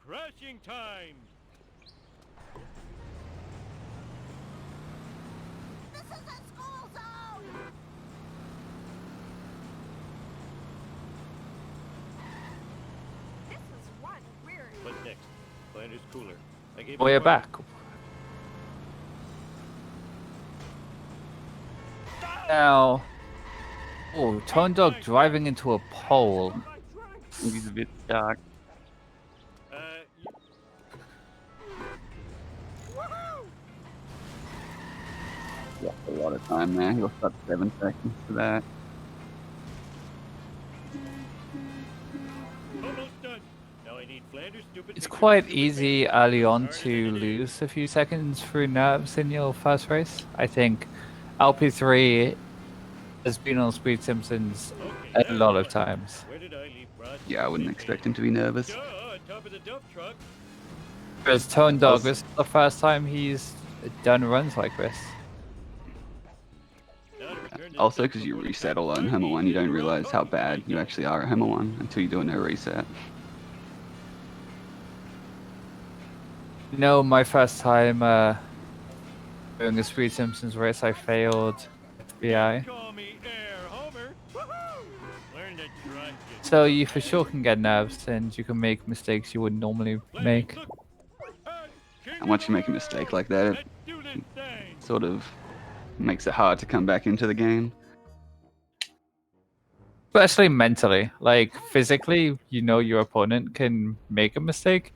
crashing time. This is a school zone! This was one weird. What's next? Planter's cooler. I gave We're it back. Now, oh, Tone Dog driving into a pole. He's a bit dark. Woohoo! Lost a lot of time there. He lost about 7 seconds for that. Almost done. Now I need Flanders' stupid. It's picture quite with easy Flanders. early on Harder to than it is. lose a few seconds through nerves in your first race. I think LP3 has been on Speed Simpsons Okay, a lot of that's times. Where did I leave Brod's Yeah, I wouldn't suitcase? expect him to be nervous. Duh, on top of the dump truck. Whereas Tone Dog, this is the first time he's done runs like this. Now to return this Also, dump because you before the resettle traffic on starts, Hammer 1, you don't you're realize how wrong. bad you actually are at Hammer 1 until you do a no reset. No, my first time doing a Speed Simpsons race, I failed FBI. Call me Air Homer. Woohoo! Learn to trust it. So you for sure can get nerves and you can make mistakes you would normally make. Look. Hey, King And once of you make a the mistake world, like that, it let's do this thing. sort of makes it hard to come back into the game. Especially mentally. Like physically, you know your opponent can make a mistake.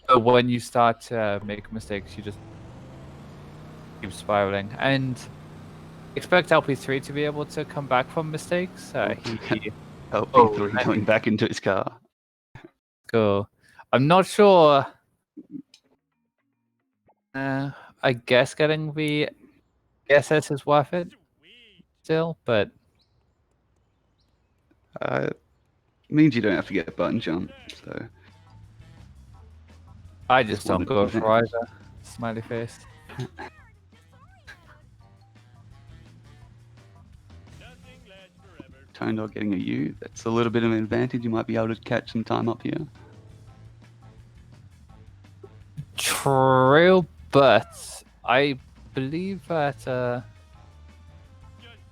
But when you start to make mistakes, you just keep spiraling. And expect LP3 to be able to come back from mistakes. He LP3 going back into his car. go. I'm not sure. I guess getting the SS is worth it Sweet. still, but Means you don't have to get a button jump, so I just don't one go advantage. for either. Smiley face. Nothing lasts forever. Tone Dog getting a U, that's a little bit of an advantage. You might be able to catch some time up here. True, but I believe that Just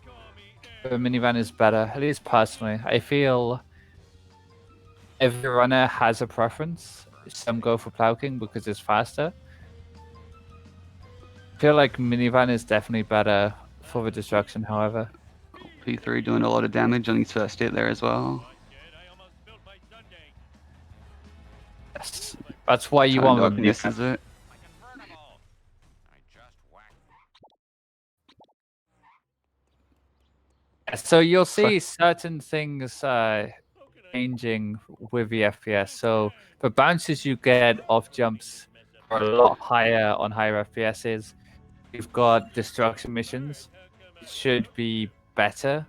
call me the Air. minivan is better, at least personally. I feel every runner has a preference. Some go for Plowking because it's faster. I feel like minivan is definitely better for the destruction, however. P3 doing a lot of damage on his first hit there as well. Shit, I almost spilled my sundae. Yes. That's why you Tone want Dog the misses minivan. it. My convertible. I just whacked. So you'll see certain things changing with the FPS. So the bounces you get off jumps are a lot higher on higher FPSs. You've got destruction missions. It should be better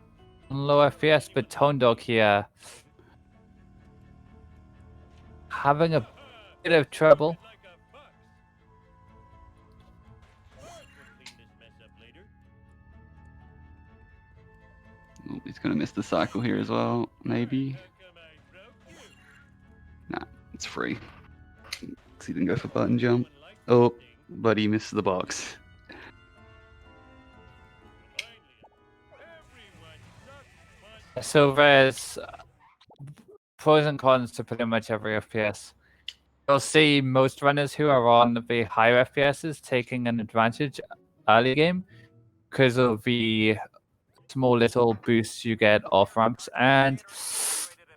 on low FPS, but Tone Dog here having a bit of trouble. Like a fox. We'll clean this mess up later. Oh, he's going to miss the cycle here as well, maybe. How come I broke you? Nah, it's free. 'Cause he didn't go for button jump. One likes Oh, this thing. but he missed the box. Finally, everyone sucks, but So there's pros and cons to pretty much every FPS. You'll see most runners who are on the higher FPSs taking an advantage early game because of the small little boosts you get off ramps. And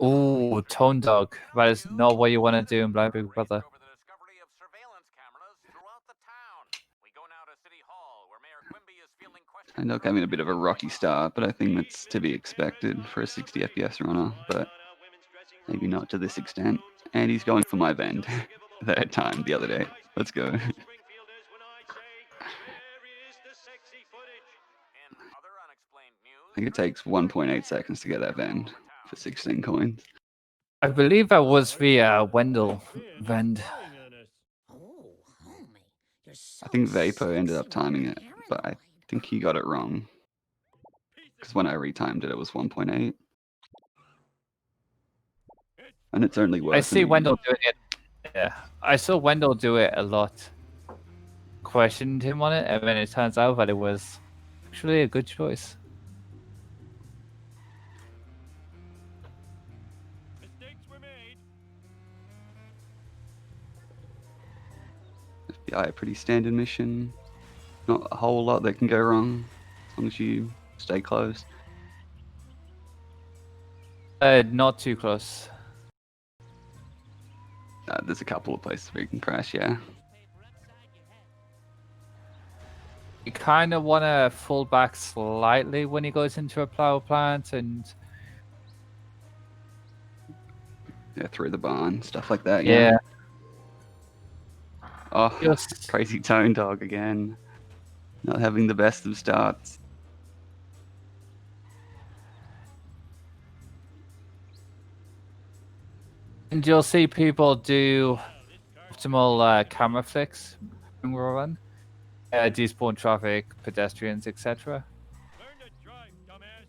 ooh, Tone Dog, that is not what you want to do in Blind Big Brother. Over the discovery of surveillance cameras throughout the town. We go now to City Hall, where Mayor Quimby is fielding questions. Tone Dog having a bit of a rocky start, but I think that's to be expected for a 60 FPS runner, but maybe not to this extent. And he's going for my bend that time the other day. Let's go. In other unexplained news, I think it takes 1.8 seconds to get that bend for 16 coins. I believe that was the Wendell vend. Oh, homie, you're so I think Vapor ended up sexy and timing it, but I paranoid. think he got it wrong. Because when I retimed it, it was 1.8. And it's only worse. I see Wendell doing it Yeah, I saw Wendell do it a lot. Questioned him on it, and then it turns out that it was actually a good choice. Mistakes were made. FBI, a pretty standard mission. Not a whole lot that can go wrong as long as you stay close. Not too close. There's a couple of places where you can crash, yeah. You kind of want to fall back slightly when he goes into a power plant, and Yeah, through the barn, stuff like that, yeah. yeah. Oh, Just crazy tone dog again. Not having the best of starts. And you'll see people do optimal camera flicks when we run, despawn traffic, pedestrians, etc. Learn to drive, dumbass.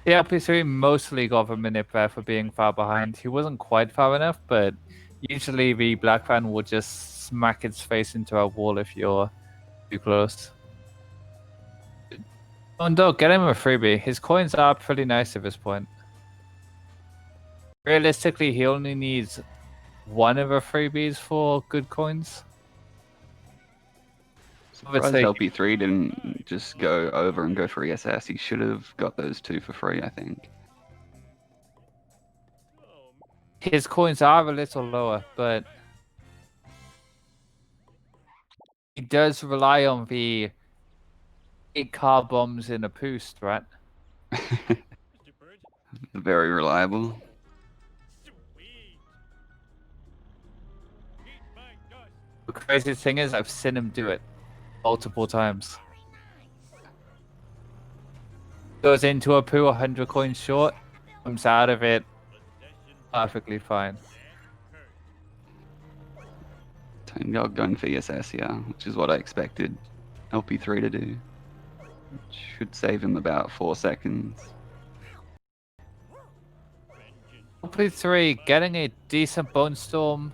The LP3 mostly got the minute there for being far behind. He wasn't quite far enough, but usually the black van will just smack its face into a wall if you're too close. Oh no, get him a freebie. His coins are pretty nice at this point. Realistically, he only needs one of the freebies for good coins. Surprised LP3 didn't just go over and go for ESS. He should have got those two for free, I think. Oh, His coins are a little lower, but he does rely on the 8 car bombs in a boost, right? Mr. Bird. Very reliable. Sweet. Eat my dust. The craziest thing is I've seen him do it multiple times. Goes into a poo 100 coins short, comes out of it perfectly fine. Tone dog going for ESS, yeah, which is what I expected LP3 to do. Should save him about 4 seconds. LP3 getting a decent bone storm.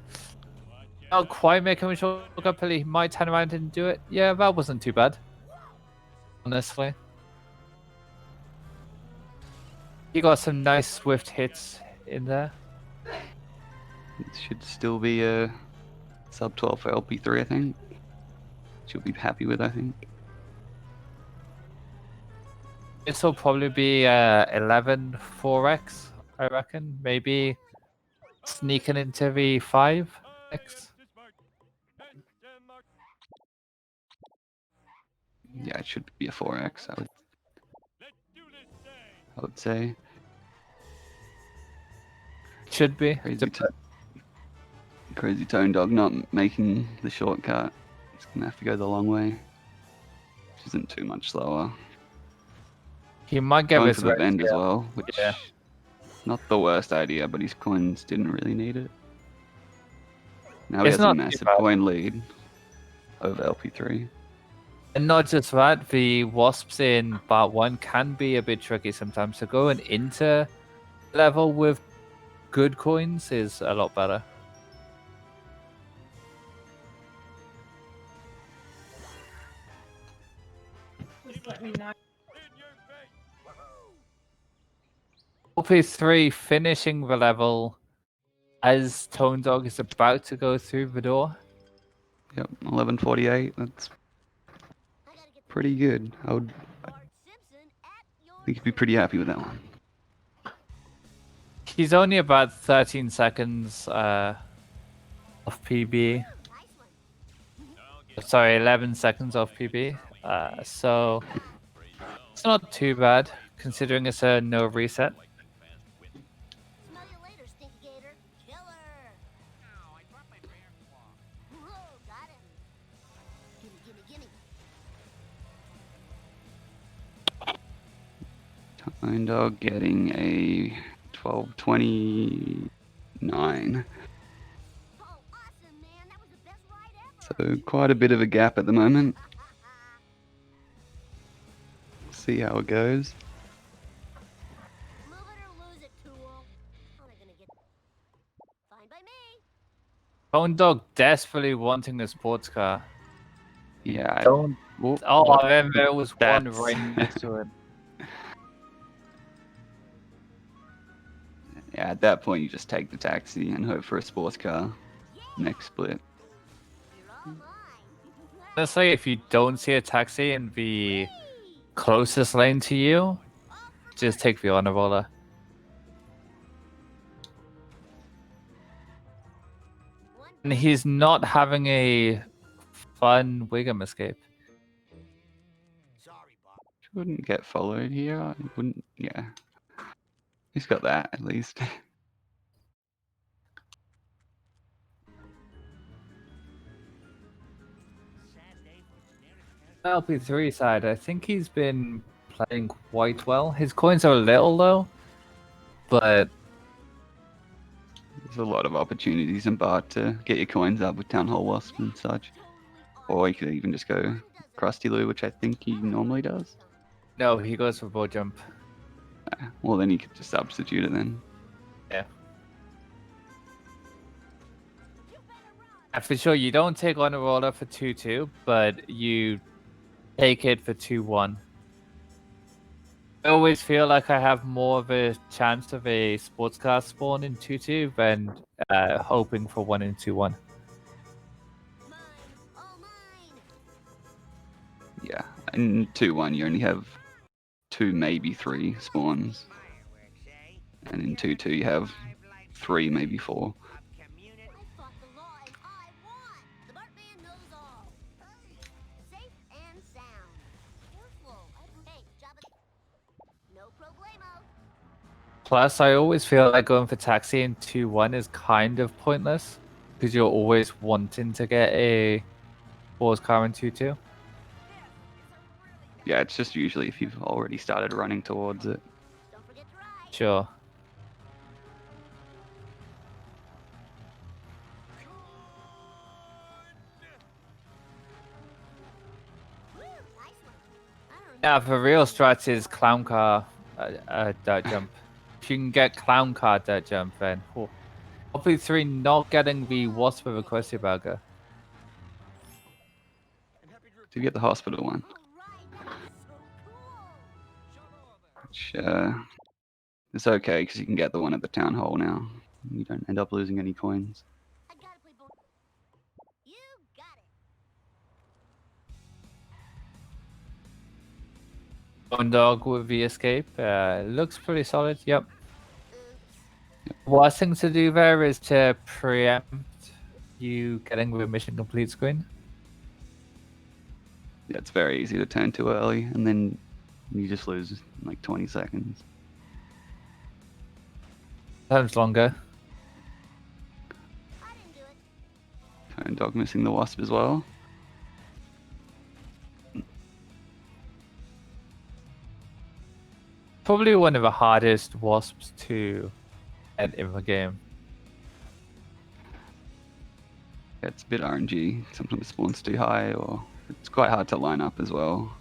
Not quite making him short up, he might turn around and do it. Yeah, that wasn't too bad. Honestly. He got some nice swift hits in there. It should still be a sub 12 for LP3, I think. She'll be happy with, I think. This will probably be 11 4x, I reckon. Maybe sneaking into the 5x. Yeah, it should be a 4x, I would say. Should be. Crazy Tone Dog not making the shortcut. He's gonna have to go the long way. Which isn't too much slower. He might get Going this for the right, bend as yeah. well, which Yeah. not the worst idea, but his coins didn't really need it. Now he It's has a not too massive bad. coin lead over LP3. And not just that, the wasps in part 1 can be a bit tricky sometimes. So going into level with good coins is a lot better. LP3 finishing the level as Tone Dog is about to go through the door. Yep, 1148. That's pretty good. I would think he'd be pretty happy with that one. He's only about 13 seconds off PB. Sorry, 11 seconds off PB. So it's not too bad considering it's a no reset. Smell you later, Stinky Gator. Killer. Ow, I dropped my bear claw. Whoa, got him. Gimme, gimme, gimme. Tone Dog getting a 1229. Oh, awesome, man. That was the best ride ever. So quite a bit of a gap at the moment. See how it goes. Move it or lose it, tool. How am I gonna get... Fine by me. Tone Dog desperately wanting a sports car. Yeah. Don't. Well, Oh, then there was one that's- right next to it. Yeah, at that point you just take the taxi and hope for a sports car. Next split. You're all mine. Honestly, if you don't see a taxi in the closest lane to you, just take the honor roller. And he's not having a fun Wiggum escape. Wouldn't get followed here. I wouldn't. Yeah. He's got that at least. LP3 side, I think he's been playing quite well. His coins are a little low, but There's a lot of opportunities in Bart to get your coins up with Town Hall Wasp and such. Or you could even just go Krusty Lou, which I think he normally does. no, he goes for bow jump. Well, then you could just substitute it then. And for sure, you don't take honor roller for 2-2, but you take it for 2-1. I always feel like I have more of a chance of a sports car spawn in 2-2 than hoping for 1 in 2-1. Mine. All mine. Yeah. In 2-1, you only have 2, maybe 3 spawns. And in 2-2, you have 3, maybe 4. I fought the law and I won. The Bartman knows all. Safe and sound. Careful. Hey, Jabba. No problemo. Plus, I always feel like going for taxi in 2-1 is kind of pointless because you're always wanting to get a sports car in 2-2. Yeah, it's just usually if you've already started running towards it. Don't forget to ride. Sure. Woo, nice one. I don't Yeah, the real strat is clown car dirt jump. If you can get clown car dirt jump, then LP3 not getting the wasp with a Krusty Burger. To get the hospital one. Alright, so cool. Which, it's okay because you can get the one at the town hall now. You don't end up losing any coins. I gotta play both. You got it. Bone Dog with the escape. Looks pretty solid. Yep. Oops. Worst thing to do there is to preempt you getting the mission complete screen. Yeah, it's very easy to turn too early, and then you just lose like 20 seconds. Sometimes longer. I didn't do it. Tone Dog missing the wasp as well. Probably one of the hardest wasps to get in the game. Yeah, it's a bit RNG. Sometimes the spawn's too high, or it's quite hard to line up as well.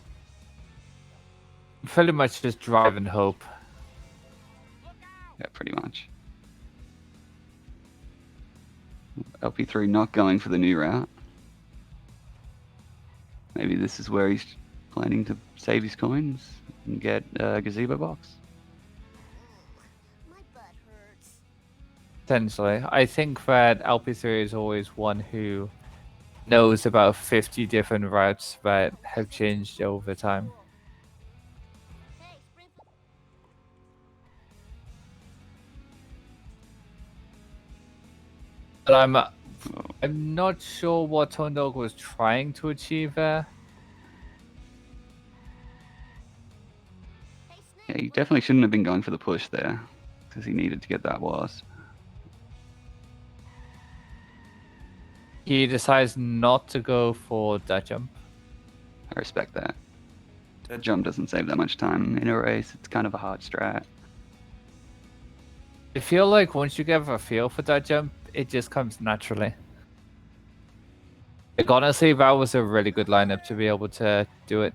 Pretty much just drive and hope. Yeah, pretty much. LP3 not going for the new route. Maybe this is where he's planning to save his coins and get a gazebo box. My butt hurts. Essentially, I think that LP3 is always one who knows about 50 different routes that have changed over time. Hey, sprint. But I'm not sure what Tone Dog was trying to achieve there. Hey, Yeah, Snake. he definitely shouldn't have been going for the push there, because he needed to get that wasp. He decides not to go for that jump. I respect that. That jump doesn't save that much time in a race. It's kind of a hard strat. I feel like once you get a feel for that jump, it just comes naturally. Like, honestly, that was a really good lineup to be able to do it.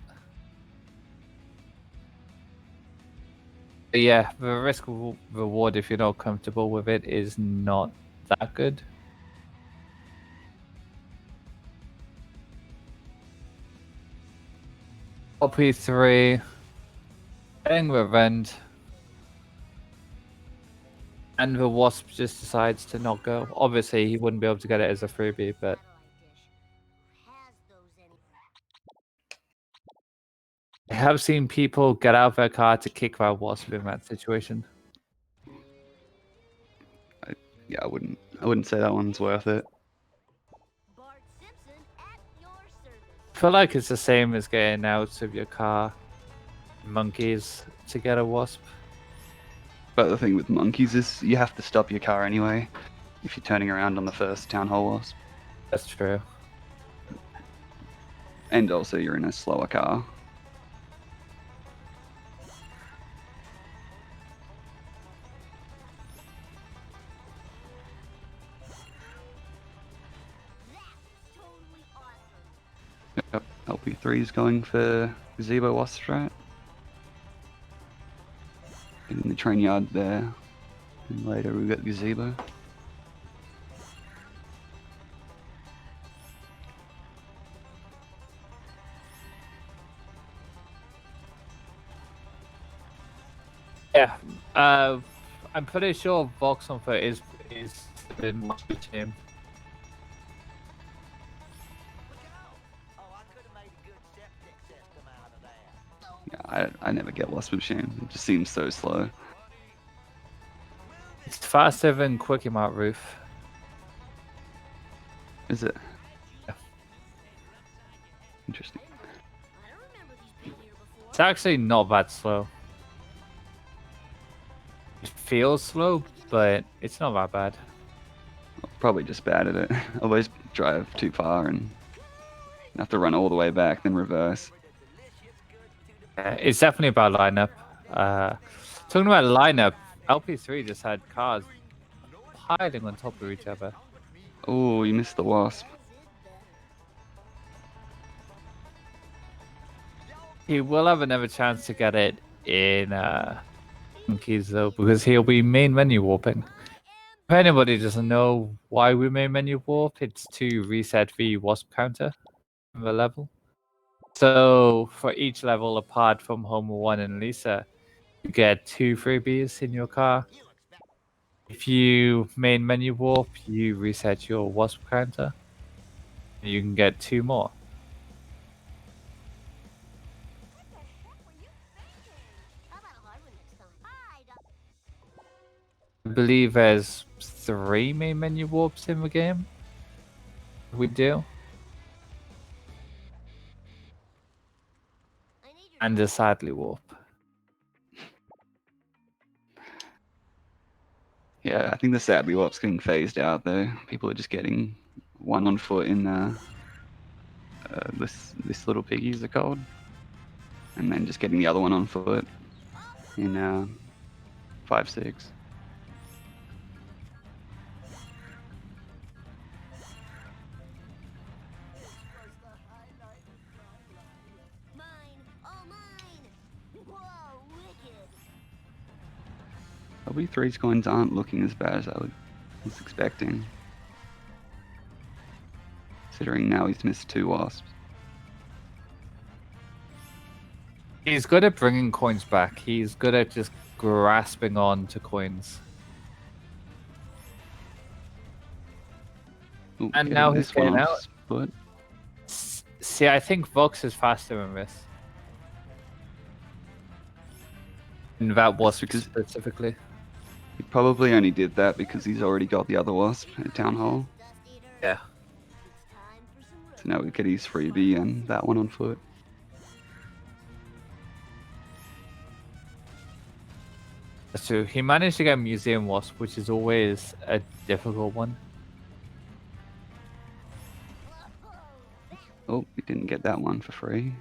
But yeah, the risk reward, if you're not comfortable with it, is not that good. LP3 getting revenge. And the Wasp just decides to not go. Obviously, he wouldn't be able to get it as a freebie, but I have seen people get out of their car to kick that Wasp in that situation. Yeah, I wouldn't say that one's worth it. Bart Simpson at your service. I feel like it's the same as getting out of your car, monkeys, to get a Wasp. But the thing with monkeys is you have to stop your car anyway if you're turning around on the first Town Hall Wasp. That's true. And also you're in a slower car. That's totally awesome. Yep, LP3 is going for Gazebo Wasp strat. In the train yard there. And later we've got Gazebo. Yeah, I'm pretty sure Vox on foot is in my team. Yeah, I never get Wasp Machine. It just seems so slow. It's faster than Quickie Mart Roof. Is it? Yeah. Interesting. I don't remember these being here before. It's actually not that slow. It feels slow, but it's not that bad. Probably just bad at it. I always drive too far and have to run all the way back, then reverse. It's definitely about lineup. Talking about lineup, LP3 just had cars piling on top of each other. Oh, you missed the Wasp. He will have another chance to get it in monkeys though, because he'll be main menu warping. If anybody doesn't know why we main menu warp, it's to reset the Wasp counter from the level. So for each level apart from Homer 1 and Lisa, you get 2 freebies in your car. If you main menu warp, you reset your Wasp counter. You can get 2 more. What the heck were you thinking? How about a hard one next time? I believe there's 3 main menu warps in the game. We do. I need your And a sadly warp. Yeah, I think the Sadly Warp's getting phased out though. People are just getting one on foot in this little piggies are called, and then just getting the other one on foot in 5-6. mine. Oh, mine. Whoa, wicked. LB3's coins aren't looking as bad as I was expecting. Considering now he's missed 2 Wasps. He's good at bringing coins back. He's good at just grasping on to coins. Ooh, And getting now this he's one getting on out. foot. See, I think Vox is faster than this. And that was because- specifically. He probably only did that because he's already got the other Wasp at Town Hall. Dust eater. Yeah. It's time for some So now we get his freebie and that one on foot. That's true. He managed to get Museum Wasp, which is always a difficult one. Oh, we didn't get that one for free.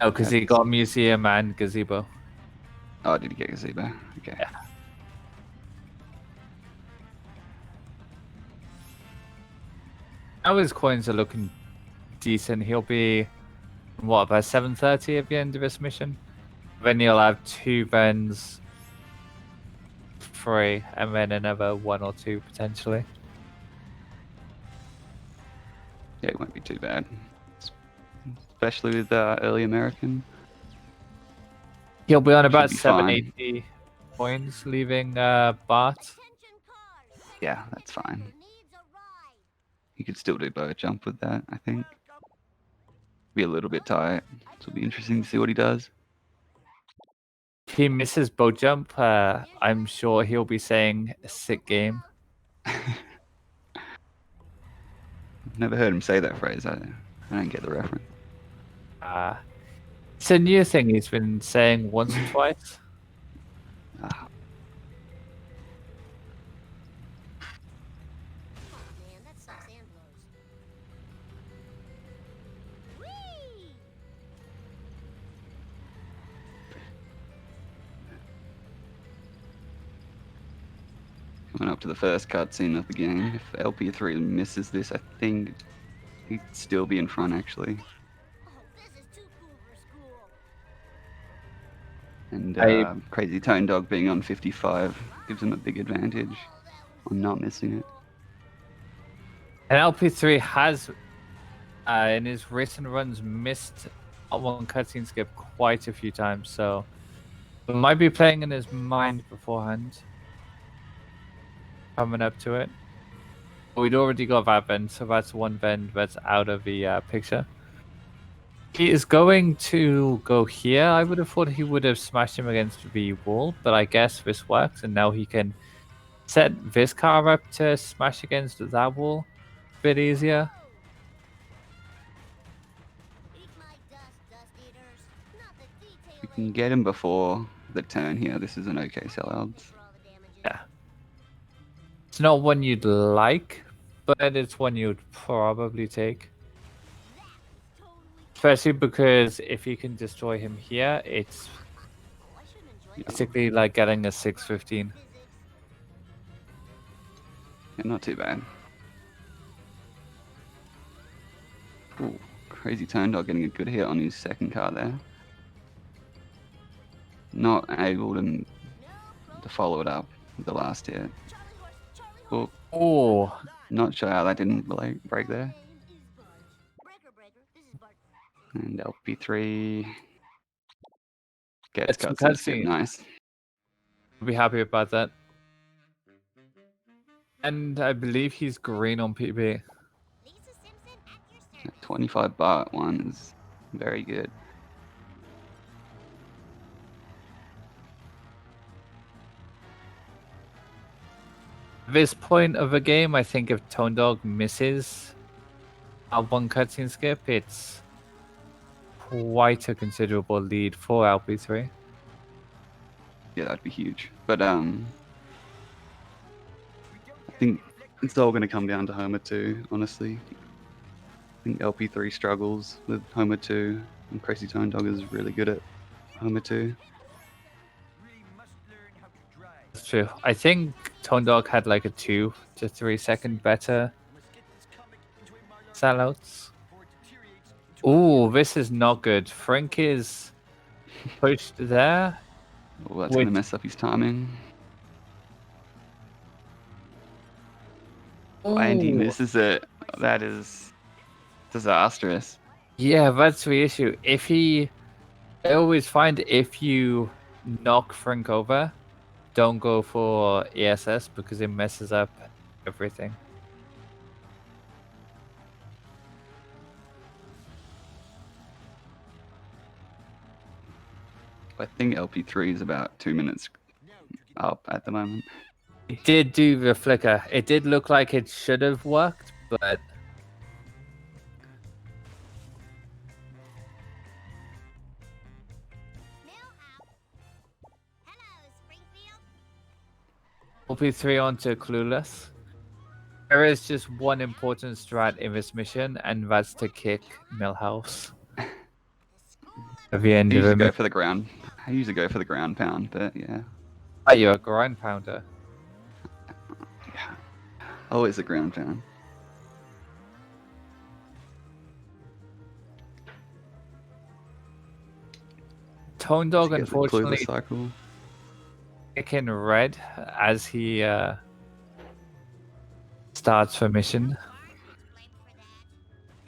Oh, because he That's- got Museum and Gazebo. Oh, did he get Gazebo? Okay. Yeah. Now his coins are looking decent. He'll be, what, about 730 at the end of this mission? Then he'll have 2 Vens free, and then another 1 or 2 potentially. Yeah, it won't be too bad. Especially with early American. He'll be on Should about be fine. 780 points, leaving Bart. Attention cars. Yeah, that's fine. Needs a ride. You could still do bow jump with that, I think. Be a little bit tight. So it'll be interesting to see what he does. If he misses boat jump, I'm sure he'll be saying a sick game. I've never heard him say that phrase. I don't get the reference. It's a new thing he's been saying once or twice. Ah, Oh man, that sucks and blows. Whee! coming up to the first cutscene of the game. If LP3 misses this, I think he'd still be in front, actually. Oh, this is too cool for school. And I- Crazy Tone Dog being on 55 gives him a big advantage on not missing it. And LP3 has, in his recent runs, missed one cutscene skip quite a few times, so it might be playing in his mind beforehand. Coming up to it. We'd already got that bend, so that's one bend that's out of the picture. He is going to go here. I would have thought he would have smashed him against the wall, but I guess this works, and now he can set this car up to smash against that wall a bit easier. Eat my dust, dust eaters. Not the We detailing. can get him before the turn here. This is an okay sellout. For all the damages. Yeah. It's not one you'd like, but it's one you'd probably take. That was totally. Especially because if you can destroy him here, it's Oh, I shouldn't enjoy this. basically like getting a 615. Physics. Yeah, not too bad. Ooh, Crazy Tone Dog getting a good hit on his second car there. Not able to follow it up with the last hit. Charlie horse, Charlie horse. Oh, Oh, not sure how that didn't break there. Name is Bart. Breaker, breaker. This is Bart. And LP3 gets It's some cutscene skip. cutscene. Nice. I'll be happy about that. And I believe he's green on PB. Lisa Simpson at your service. That 25 baht one is very good. At this point of the game, I think if Tone Dog misses a one cutscene skip, it's quite a considerable lead for LP3. Yeah, that'd be huge. But I think it's all going to come down to Homer 2, honestly. I think LP3 struggles with Homer 2, and Crazy Tone Dog is really good at Homer 2. That's true. I think Tone Dog had like a 2 to 3 second better sellouts. Ooh, this is not good. Frank is pushed there. Oh, that's going to Which- mess up his timing. And he Ooh. misses it. That is disastrous. Yeah, that's the issue. I always find if you knock Frank over, don't go for ESS because it messes up everything. I think LP3 is about 2 minutes up at the moment. It did do the flicker. It did look like it should have worked, but Millhouse. Hello, Springfield. LP3 onto Clueless. There is just one important strat in this mission, and that's to kick Millhouse The school at the I end of usually it. go for the ground. I usually go for the ground pound, but yeah. Are you a grind pounder? Always a ground pound. Tone Dog, To get the clueless unfortunately, cycle. kicking red as he starts the mission. blamed for that.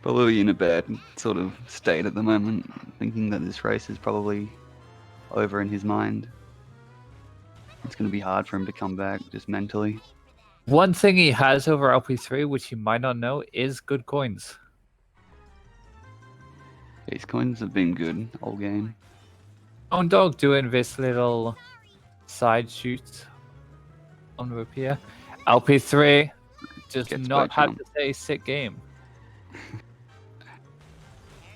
Probably in a bad sort of state at the moment, thinking that this race is probably over in his mind. It's going to be hard for him to come back just mentally. One thing he has over LP3, which you might not know, is good coins. His coins have been good all game. Dog doing this little side shoot on repair. LP3 does Gets not boat have jump. to say sick game. There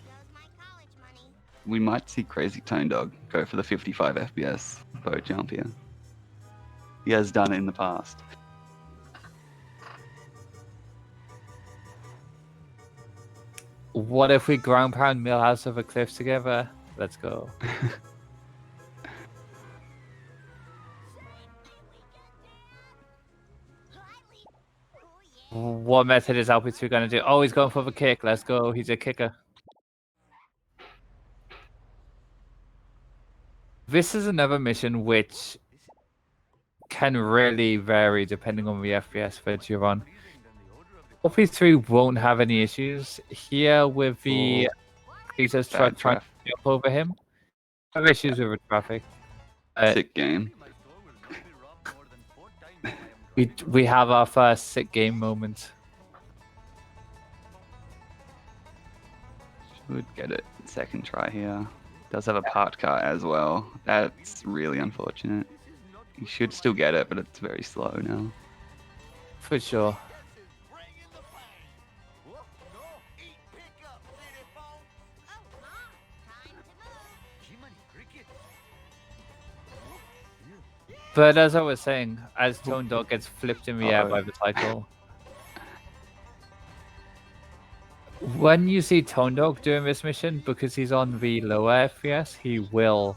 goes my college money. We might see crazytonedog go for the 55 FPS boat jump here. He has done it in the past. What if we ground pound Millhouse over cliffs together? Let's go. What method is LP2 going to do? Oh, he's going for the kick. Let's go. He's a kicker. This is another mission which can really vary depending on the FPS that you're on. LP3 won't have any issues. Here with the Cletus truck Bad trying to jump over him, I have issues with the traffic. Sick game. We have our first sick game moment. Would get it second try here. Does have a parked car as well. That's really unfortunate. He should still get it, but it's very slow now. For sure. But as I was saying, as Tone Dog gets flipped in the air by the cycle, when you see Tone Dog doing this mission, because he's on the lower FPS, he will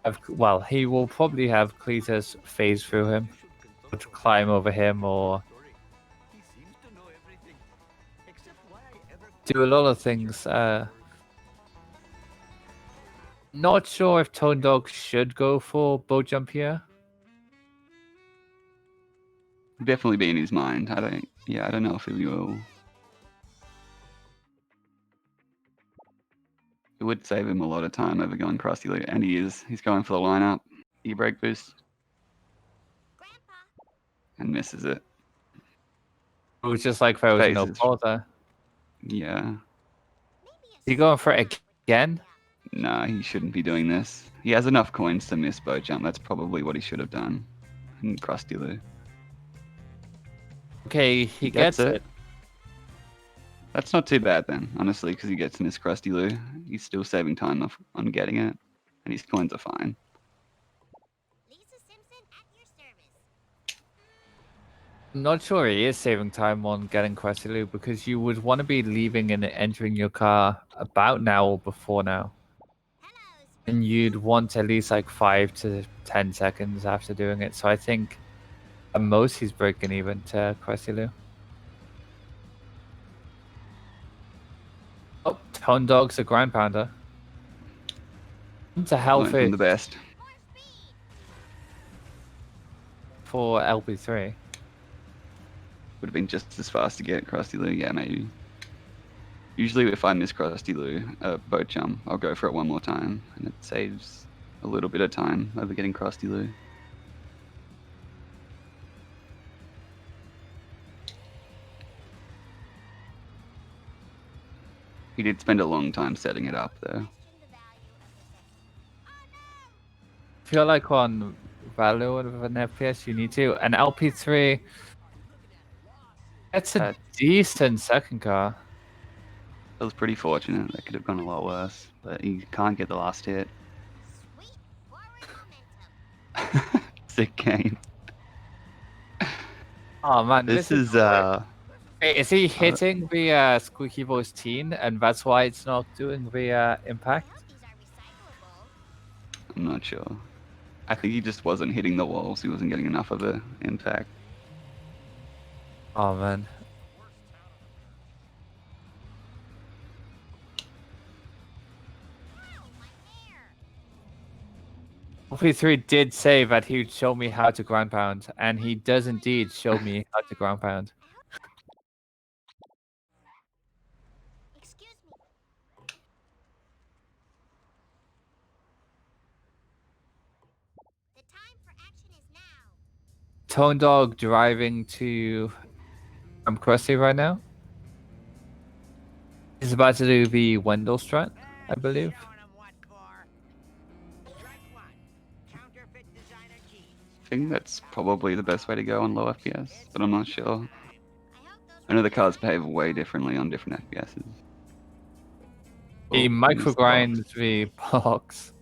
have, well, he will probably have Cletus phase through him, or to climb over him, or do a lot of things. Not sure if Tone Dog should go for boat jump here. Definitely be in his mind. I don't know if he will. It would save him a lot of time over going crusty loot, and he is. He's going for the lineup. E-brake boost. And misses it. It was just like there was no Phases. ball there. Yeah. He going for it again? Nah, he shouldn't be doing this. He has enough coins to miss boat jump. That's probably what he should have done. And crusty loot. Okay, he gets it. That's not too bad then, honestly, because he gets Miss Krusty Lou. He's still saving time on getting it, and his coins are fine. Lisa Simpson at your service. I'm not sure he is saving time on getting Crestilu because you would want to be leaving and entering your car about now or before now. Hello, And you'd want at least like 5 to 10 seconds after doing it. So I think at most he's breaking even to Crestilu. Oh, Tone Dog's a ground pounder. It's a Learn healthy from the best. for LP3. Would have been just as fast to get Krusty Lou, yeah, maybe. Usually if I miss Krusty Lou, boat jump, I'll go for it one more time, and it saves a little bit of time over getting Krusty Lou. He did spend a long time setting it up, though. I feel like on value of an FPS you need to. And LP3, it's a decent second car. It was pretty fortunate. That could have gone a lot worse, but he can't get the last hit. Sweet. Forward momentum. Sick game. Oh man, This is Wait, is he hitting the Squeaky Voice teen, and that's why it's not doing the impact? These are recyclable. I'm not sure. I think he just wasn't hitting the walls. He wasn't getting enough of an impact. Oh man. Wow, my hair. LP3 did say that he would show me how to ground pound, and he does indeed show me how to ground pound. Tone Dog driving to Krusty right now. He's about to do the Wendell strat, I believe. I think that's probably the best way to go on low FPS, but I'm not sure. I know the cards behave way differently on different FPSs. He Oh, missed the box. microgrinds the box.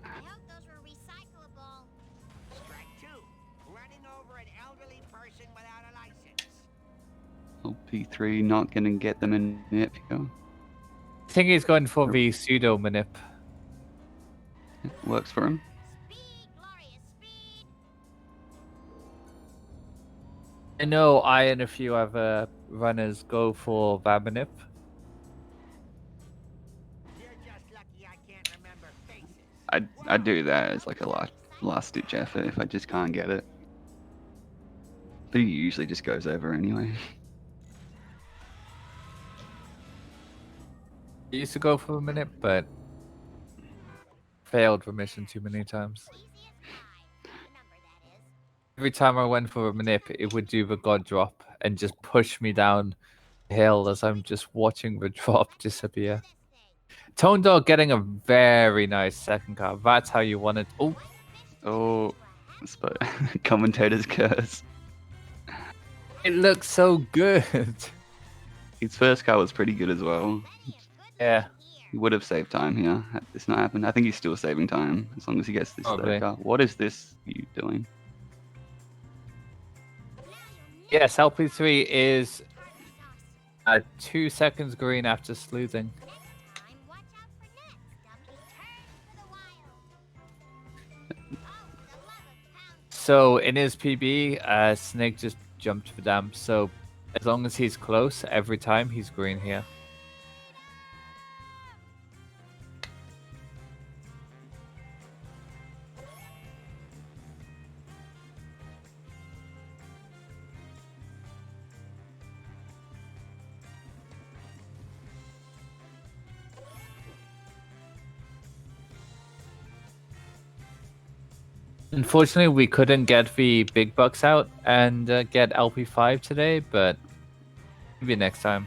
I hope those were recyclable. Strike 2. Running over an elderly person without a license. LP3 not gonna get them in it. I think he's going for the pseudo manip. It works for him. Speed, glorious speed. I know I and a few other runners go for that manip. You're just lucky I can't remember faces. I do that as like a last ditch effort if I just can't get it. But he usually just goes over anyway. I used to go for a manip, but failed remission too many times. Easiest ride. The number that is. Every time I went for a manip, it would do the god drop and just push me down the hill as I'm just watching the drop disappear. Tone Dog getting a very nice second card. That's how you want it. Oh, Oh, commentator's curse. it looks so good. His first card was pretty good as well. Yeah. He would have saved time here had this not happened. I think he's still saving time as long as he gets this Probably. third card. What is this you doing? Yes, LP3 is 2 seconds green after sleuthing. Next time, watch out for nets. Ducky, turn for the wild. Oh, the love of pound. So in his PB, Snake just jumped the dam. So as long as he's close, every time he's green here. Unfortunately, we couldn't get the big bucks out and get LP5 today, but maybe next time.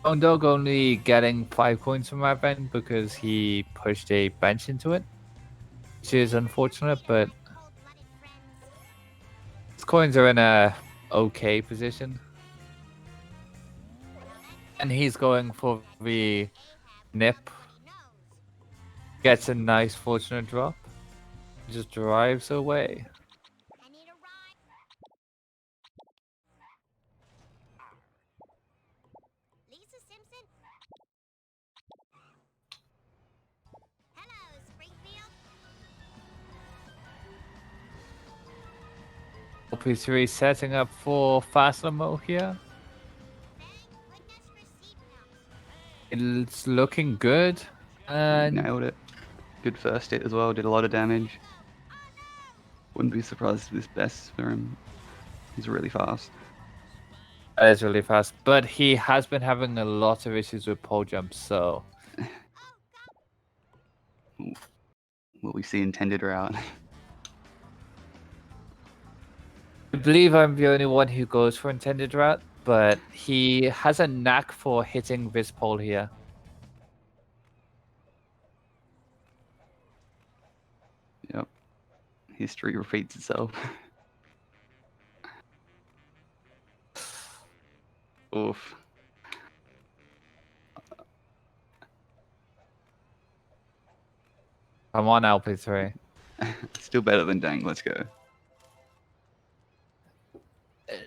Tone Dog only getting 5 coins from that event because he pushed a bench into it, which is unfortunate, but Cold-blooded friends. his coins are in a okay position. And he's going for the nip. Gets a nice fortunate drop. Just drives away. I need a ride. Lisa Simpson? Hello, Springfield. LP3 setting up for faster mode here. Thank goodness for seat numbers. It's looking good. And Nailed it. Good first hit as well, did a lot of damage. Wouldn't be surprised if this best for him. He's really fast. that is really fast. But he has been having a lot of issues with pole jumps, so Will we see intended route? I believe I'm the only one who goes for intended route, but he has a knack for hitting this pole here. Yep. History repeats itself. Oof. Come on, LP3. Still better than Dang, let's go.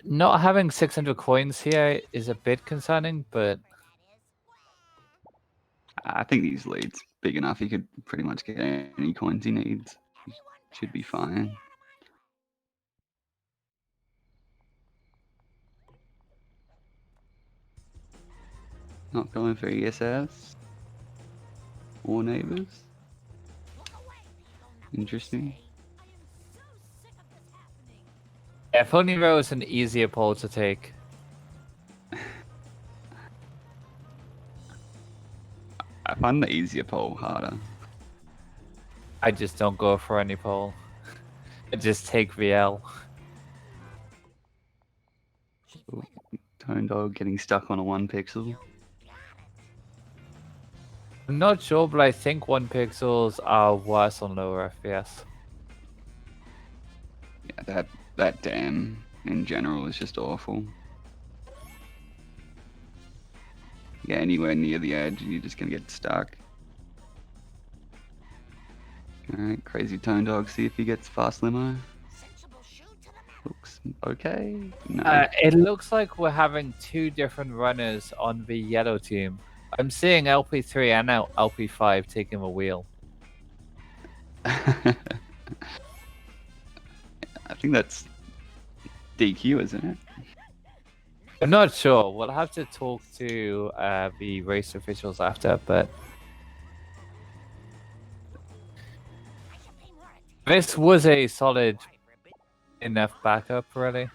Not having 600 coins here is a bit concerning, but I think these leads big enough. He could pretty much get any coins he needs. He should be fine. Not going for ESS or neighbors. Interesting. yeah, if only there was an easier pole to take. I find the easier pole harder. I just don't go for any pole. Just take VL. Tone Dog getting stuck on a 1 pixel. I'm not sure, but I think 1 pixels are worse on lower FPS. Yeah, that dam in general is just awful. Yeah, anywhere near the edge, you're just gonna get stuck. Alright, Crazy Tone Dog, see if he gets fast limo. Looks okay. No. It looks like we're having 2 different runners on the yellow team. I'm seeing LP3 and now LP5 taking the wheel. I think that's DQ, isn't it? I'm not sure. We'll have to talk to the race officials after, but this was a solid enough backup, really.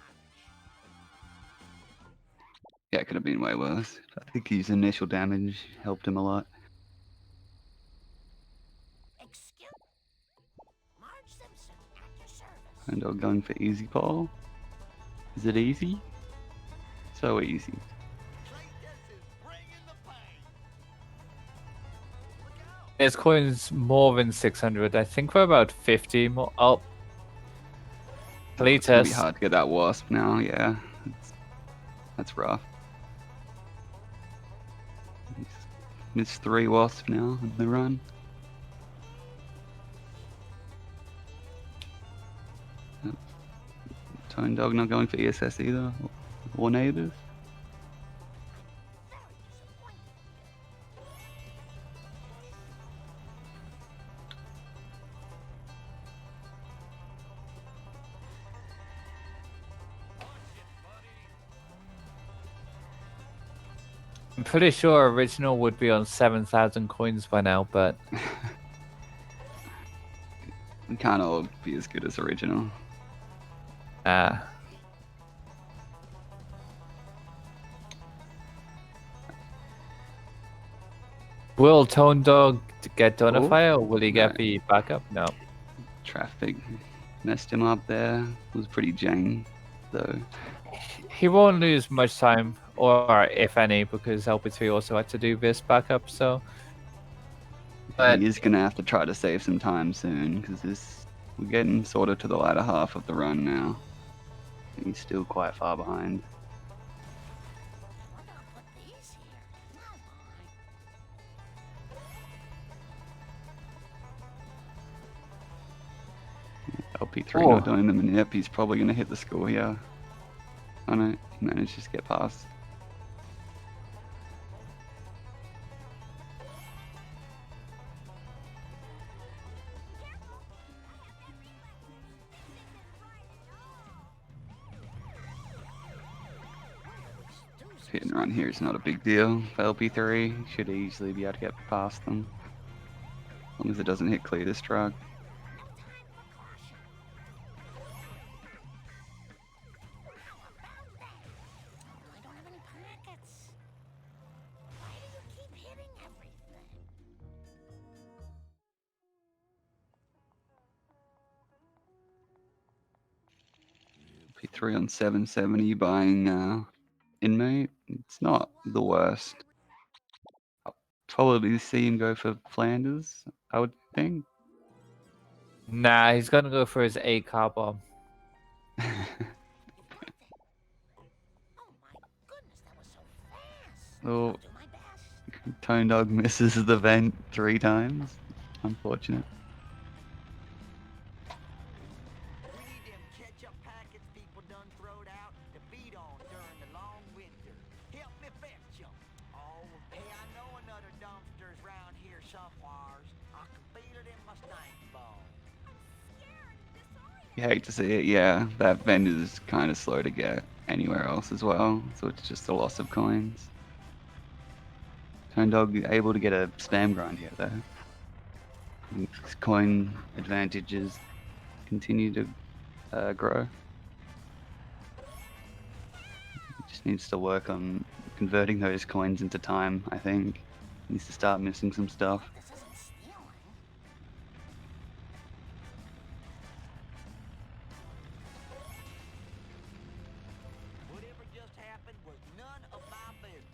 Yeah, it could have been way worse. I think his initial damage helped him a lot. And I'm going for easy pole. Is it easy? So easy. There's coins more than 600. I think we're about 50 more. Oh. It's gonna be Playtest. hard to get that wasp now, yeah. That's rough. Missed 3 wasps now in the run. Tone Dog not going for ESS either, or native. I'm pretty sure original would be on 7,000 coins by now, but We can't all be as good as original. Will Tone Dog get Donify or will he no. get the backup? No. Traffic messed him up there. It was pretty jang, though. He won't lose much time, or if any, because LP3 also had to do this backup, so. But He is gonna have to try to save some time soon, because we're getting sort of to the latter half of the run now. He's still quite far behind. LP3 not doing the manip, he's probably going to hit the score here. Oh no, he managed to just get past. Hit and run here is not a big deal for LP3. Should easily be able to get past them. As long as it doesn't hit Cletus' truck. LP3 on 770 buying inmate. It's not the worst. I'll probably see him go for Flanders, I would think. nah, he's gonna go for his 8-car bomb. Oh, Tone Dog misses the vent 3 times. Unfortunate. We need them ketchup packets people done throwed out to feed on during the long winter. Help me fetch 'em. Oh, hey, I know another dumpster's round here somewheres. I can feel it in my stank bone. You hate to see it, yeah. That vent is kind of slow to get anywhere else as well, so it's just a loss of coins. Tone Dog able to get a spam grind here though. His coin advantages continue to grow. Just needs to work on converting those coins into time, I think. Needs to start missing some stuff. happened was none of my business.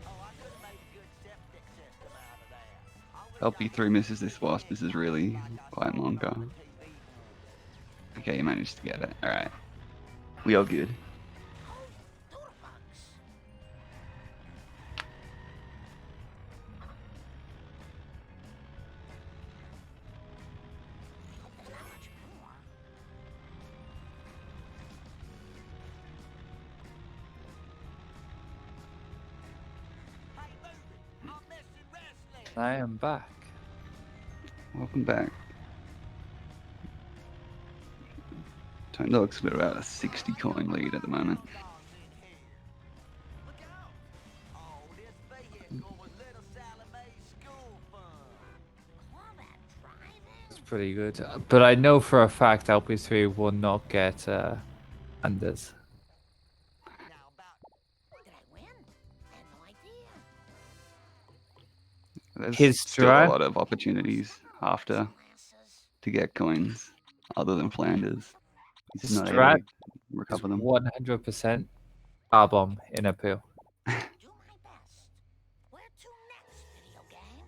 Oh, I could have made a good septic system out of that. I wish I LP3 misses this wasp. This is really quite Monka. TV. Okay, you managed to get it. Alright. We are good. Doodlebugs. Hope there's not much more. Hey, Ruby, I'm missing wrestling. I am back. Welcome back. Tone Dog's got about a 60 coin lead at the moment. Look out! Oh, this vehicle was little Sally Mae's school fun. Call that driving? It's pretty good. But I know for a fact LP3 will not get unders. Now about Did I win? I had no idea. There's His still a strat- lot of opportunities after Glasses. to get coins other than Flanders. He's just not able Strat to recover them. 100% car bomb in a poo. Do my best. Where to next, video game?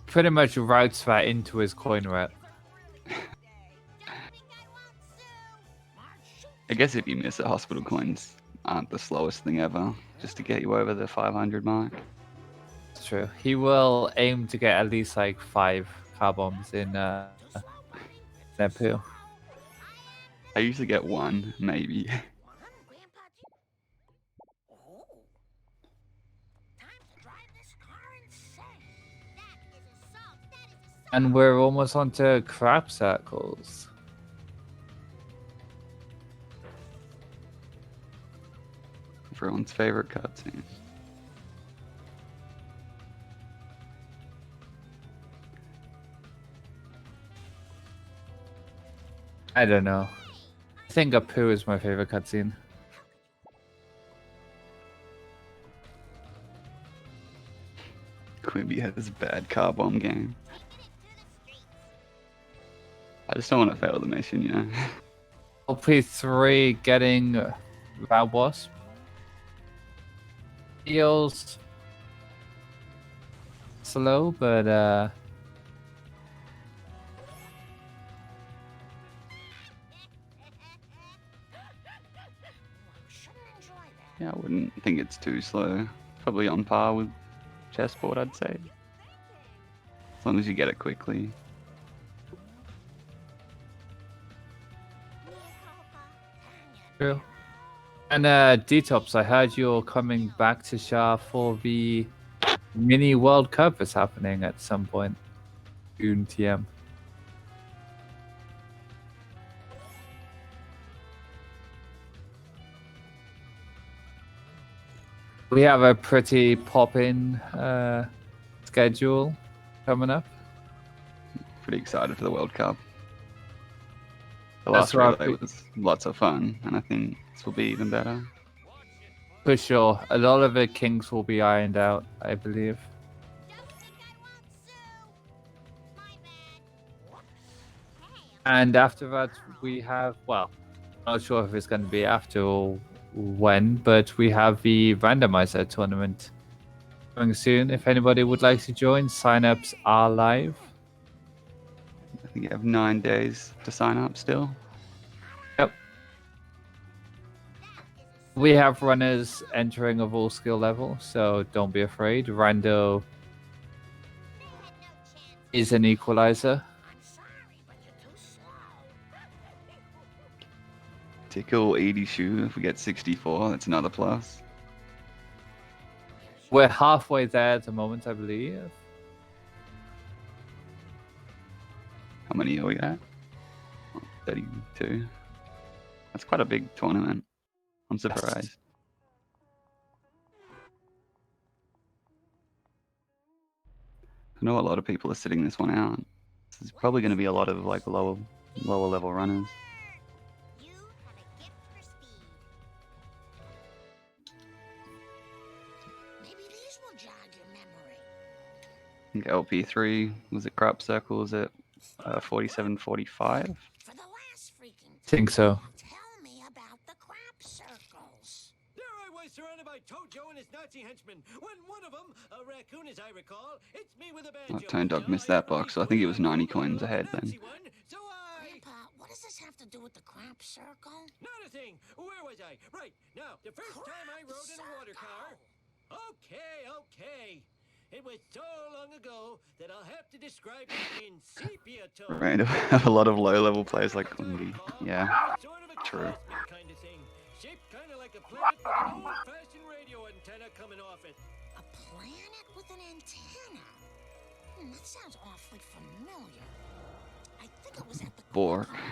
Pretty much routes that into his coin route. Don't think I won't sue. Marge, shoot. I guess if you miss it, hospital coins aren't the slowest thing ever, just to get you over the 500 mark. It's true. He will aim to get at least like 5 car bombs in Too slow, buddy. a poo. I usually get one, maybe. One, Grandpa. Oh. Time to drive this car insane. That is assault. That is assault. And we're almost onto crap circles. Everyone's favorite cutscene. I don't know. I think a poo is my favorite cutscene. Quimby has a bad car bomb game. Taking it to the streets. I just don't want to fail the mission, you know? LP3 getting that wasp feels slow, but Shouldn't enjoy that. Yeah, I wouldn't think it's too slow. Probably on par with chessboard, I'd say. As long as you get it quickly. Mea culpa. true. And Detops, I heard you're coming back to Shah for the mini World Cup that's happening at some point. June TM. We have a pretty pop-in schedule coming up. Pretty excited for the World Cup. The That's last right. relay was lots of fun, and I think this will be even better. For sure. A lot of the kinks will be ironed out, I believe. Don't think I won't sue. My bad. Whoops. Hey, And after that, we have, well, not sure if it's going to be after or when, but we have the randomizer tournament coming soon. If anybody would like to join, sign-ups are live. I think you have 9 days to sign up still. Yep. We have runners entering of all skill levels, so don't be afraid. Rando they had no chance. is an equalizer. I'm sorry, but you're too slow. Tickle 80 shoe. If we get 64, that's another plus. We're halfway there at the moment, I believe. How many are we at? 32. That's quite a big tournament. I'm surprised. I know a lot of people are sitting this one out. There's probably going to be a lot of like lower level runners. You have a gift for speed. Maybe these will jog your memory. I think LP3 was at crop circles at 47.45. For the last freaking Think so. tell me about the crap circles. There I was surrounded by Tojo and his Nazi henchmen. When one of them, a raccoon as I recall, hits me with a banjo. Tone Dog missed that box, so I think it was 90 coins ahead then. So Grandpa, what does this have to do with the crap circle? Not a thing. Where was I? Right. Now, the first time I rode in a water car. Okay. It was so long ago that I'll have to describe it in sepia tone. Right, have a lot of low-level players like Quimby. Yeah, Sort of a true. cosmic kind of thing. Shaped kind of like a planet with an old-fashioned radio antenna coming off it. A planet with an antenna? That sounds awfully familiar. I think it was at the Bork. corner.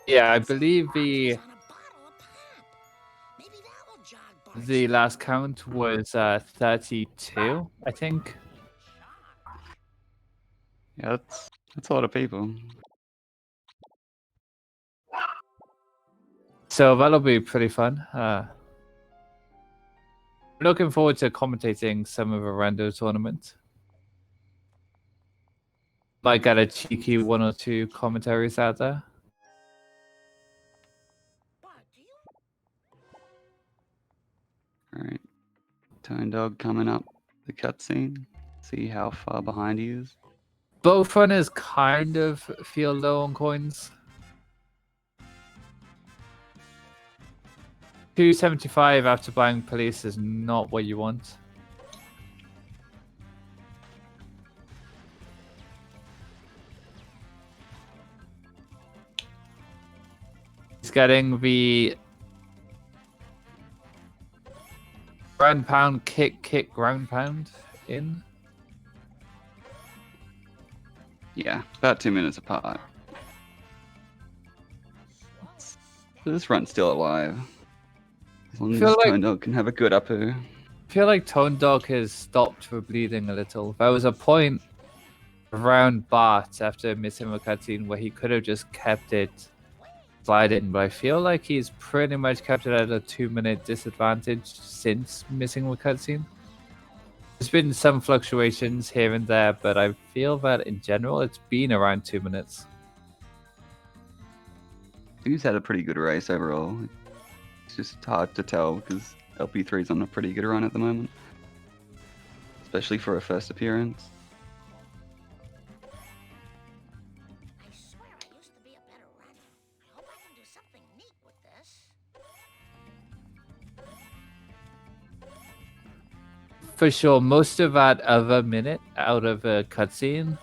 Yeah, I believe the On a bottle of pop. Maybe that will jog Bart's the last count was 32, I think. Yeah, that's a lot of people. So that'll be pretty fun. Looking forward to commentating some of the rando tournament. Might get a cheeky 1 or 2 commentaries out there. Bart, do you Alright. Tone Dog coming up the cutscene. See how far behind he is. Both runners kind of feel low on coins. 275 after buying police is not what you want. He's getting the ground pound, kick, ground pound in. Yeah, about 2 minutes apart. So this run's still alive. As long as Feel like- Tone Dog can have a good upper. I feel like Tone Dog has stopped the bleeding a little. There was a point around Bart after missing a cutscene where he could have just kept it sliding, but I feel like he's pretty much kept it at a 2-minute disadvantage since missing the cutscene. There's been some fluctuations here and there, but I feel that in general it's been around 2 minutes. He's had a pretty good race overall. It's just hard to tell because LP3's on a pretty good run at the moment. Especially for a first appearance. I swear I used to be a better runner. I hope I can do something neat with this. For sure, most of that other minute out of a cutscene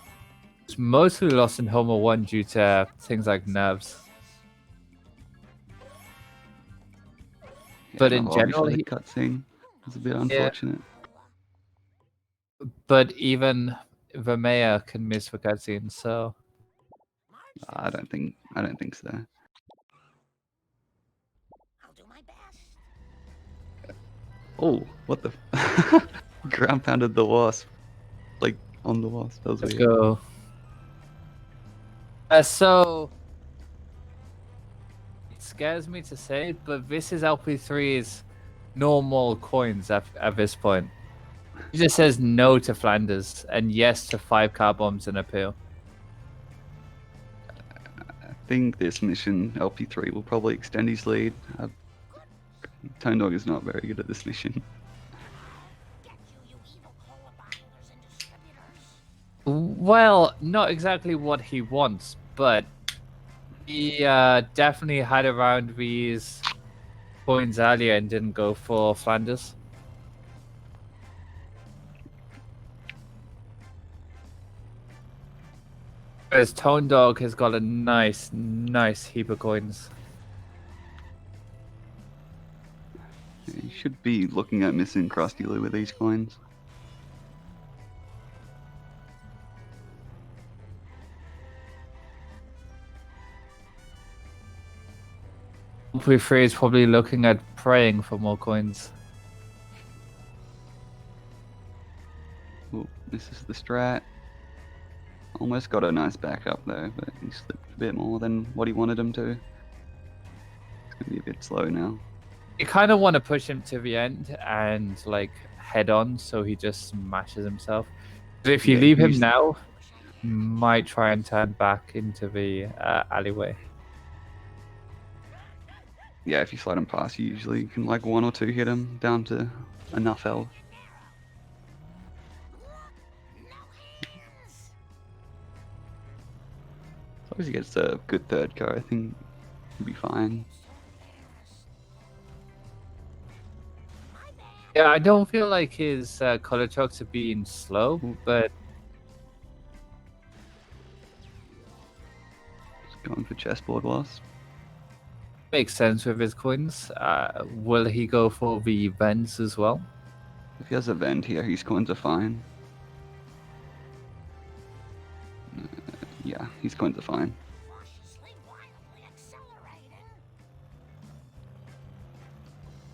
was mostly lost in Homer 1 due to things like nerves. But in general, the he- cutscene is a bit unfortunate. but even the mayor can miss the cutscene, so I don't think so. I'll do my best. Oh, what the? Ground pounded the wasp, like on the wasp. That was let's weird. go. So it scares me to say, but this is LP3's normal coins at this point. He just says no to Flanders and yes to 5 car bombs and a pill. I think this mission LP3 will probably extend his lead. Tone Dog is not very good at this mission. Get you evil cola bottlers and distributors. Well, not exactly what he wants, but he definitely had around these coins earlier and didn't go for Flanders. Whereas Tone Dog has got a nice heap of coins. You should be looking at missing Krusty Lou with these coins. LP3 is probably looking at praying for more coins. Oh, this is the strat. Almost got a nice backup though, but he slipped a bit more than what he wanted him to. It's gonna be a bit slow now. You kind of want to push him to the end and like head on, so he just smashes himself. But if you Yeah, leave him he's- now, he might try and turn back into the alleyway. Yeah, if you slide him past, you usually can like 1 or 2 hit him down to enough health. As long as he gets a good third car, I think he'll be fine. Yeah, I don't feel like his color trucks are being slow, but Just going for chessboard loss. makes sense with his coins. Will he go for the vents as well? If he has a vent here, his coins are fine. Yeah, his coins are fine. Cautiously, wildly accelerating.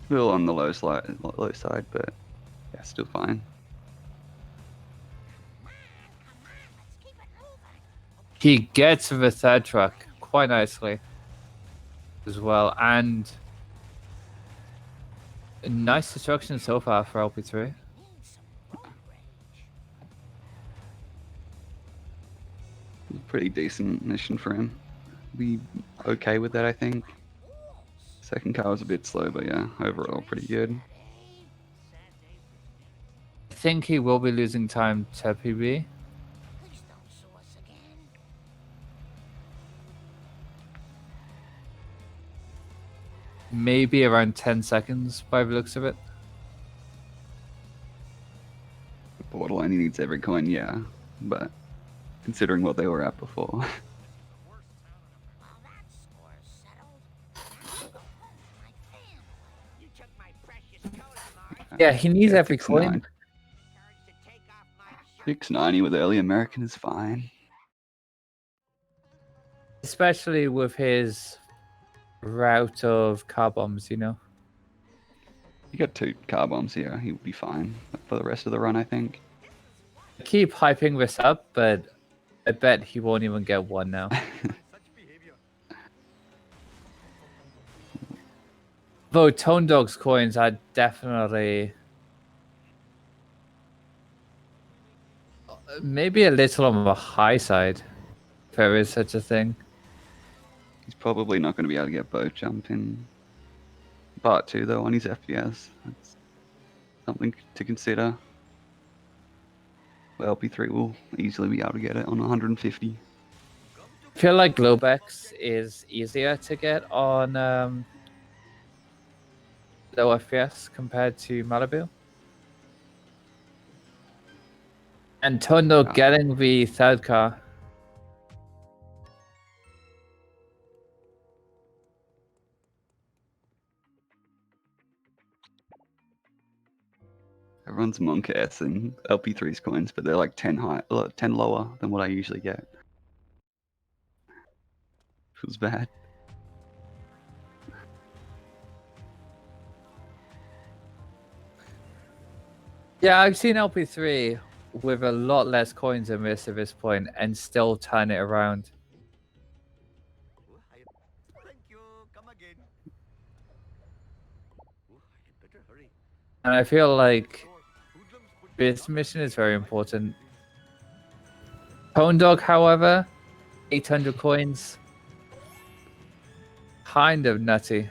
A little on the low side, but yeah, still fine. Come on, let's keep it moving. He gets the third truck quite nicely as well, and a nice destruction so far for LP3. Need some road rage. Pretty decent mission for him. Be okay with that, I think. Second car was a bit slow, but yeah, overall pretty good. I think he will be losing time to PB. Please don't sue us again. Maybe around 10 seconds by the looks of it. Borderline, he needs every coin, yeah, but considering what they were at before. Well, that score's settled. Now I go home to my family. You took my precious coat, Mark. Yeah, he needs every 6'9". coin. Courage to take off my shirt. 690 with early American is fine. Especially with his route of car bombs, you know. You got 2 car bombs here, he'll be fine for the rest of the run, I think. I keep hyping this up, but I bet he won't even get one now. Though Tone Dog's coins are definitely maybe a little on the high side, if there is such a thing. He's probably not going to be able to get boat jump in part 2 though on his FPS. That's something to consider. Well, LP3 will easily be able to get it on 150. I feel like Globex is easier to get on low FPS compared to Malibu. And Tone Dog getting the third car. Everyone's monk-assing LP3's coins, but they're like 10 lower than what I usually get. Feels bad. Yeah, I've seen LP3 with a lot less coins than this at this point and still turn it around. Thank you. Come again. I better hurry. And I feel like this mission is very important. Tone Dog, however, 800 coins. Kind of nutty.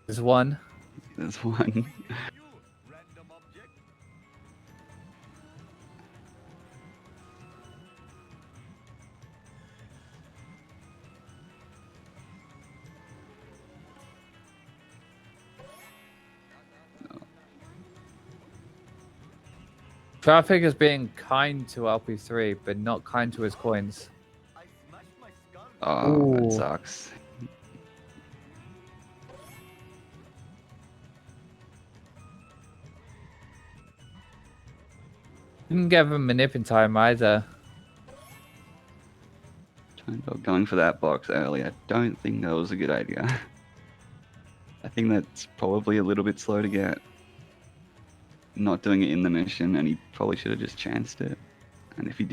There's one. There's one. Random object. Traffic is being kind to LP3, but not kind to his coins. I smashed my skull. Oh, that Ooh. sucks. Didn't give him a nip in time either. Going for that box early, I don't think that was a good idea. I think that's probably a little bit slow to get. Not doing it in the mission, and he probably should have just chanced it. And if he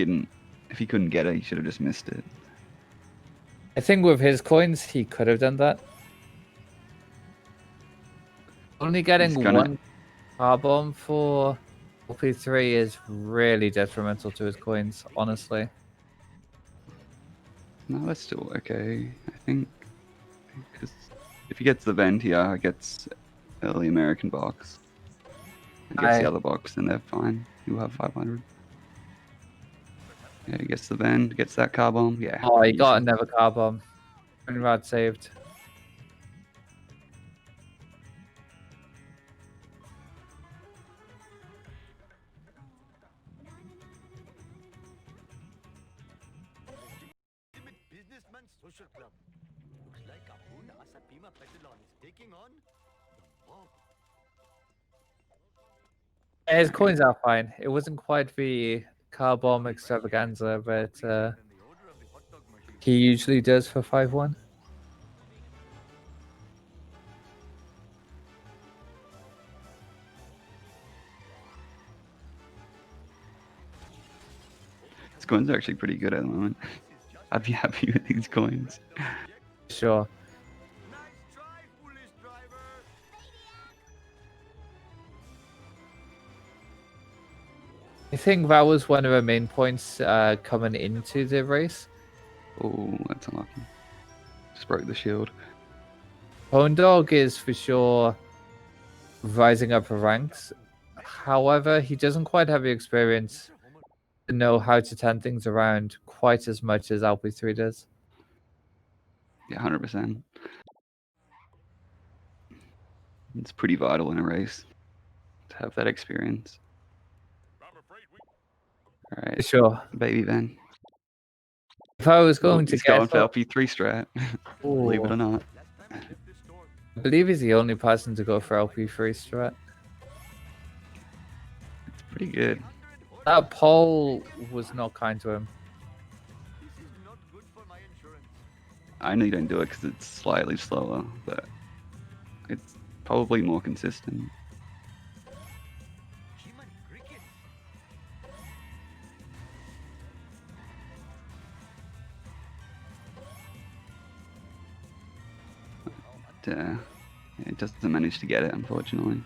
couldn't get it, he should have just missed it. I think with his coins, he could have done that. Only getting He's gonna- one car bomb for LP3 is really detrimental to his coins, honestly. No, that's still okay, I think. Because if he gets the vent here, he gets early American box. And gets the other box, then they're fine. He'll have 500. Yeah, he gets the vent, gets that car bomb. Yeah. Oh, he got easy. another car bomb. Rod saved. Businessman Social Club. Looks like Abuna Asapima Petalon is taking on the mob. His coins are fine. It wasn't quite the car bomb extravaganza, but he usually does for 5-1. His coins are actually pretty good at the moment. I'd be happy with these coins. Sure. Nice try, foolish driver. I think that was one of the main points coming into the race. Oh, that's unlucky. Just broke the shield. Pwn Dog is for sure rising up the ranks. However, he doesn't quite have the experience to know how to turn things around quite as much as LP3 does. Yeah, 100%. It's pretty vital in a race to have that experience. Alright, Sure. baby Van. If I was going to He's going guess, for LP3 strat. Believe it or not. I believe he's the only person to go for LP3 strat. It's pretty good. That pole was not kind to him. This is not good for my insurance. I know you don't do it because it's slightly slower, but it's probably more consistent. Human cricket. But, it doesn't manage to get it, unfortunately.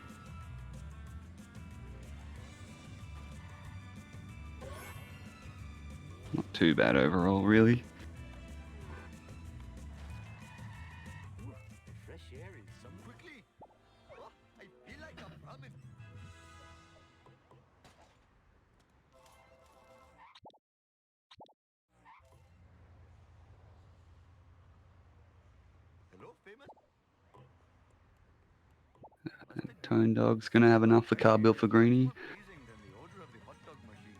Not too bad overall, really. The fresh air is some quickly. Oh, I feel like I'm coming. Hello, famous. Tone Dog's gonna have enough for car bill for Greenie. More pleasing than the odor of the hot dog machine.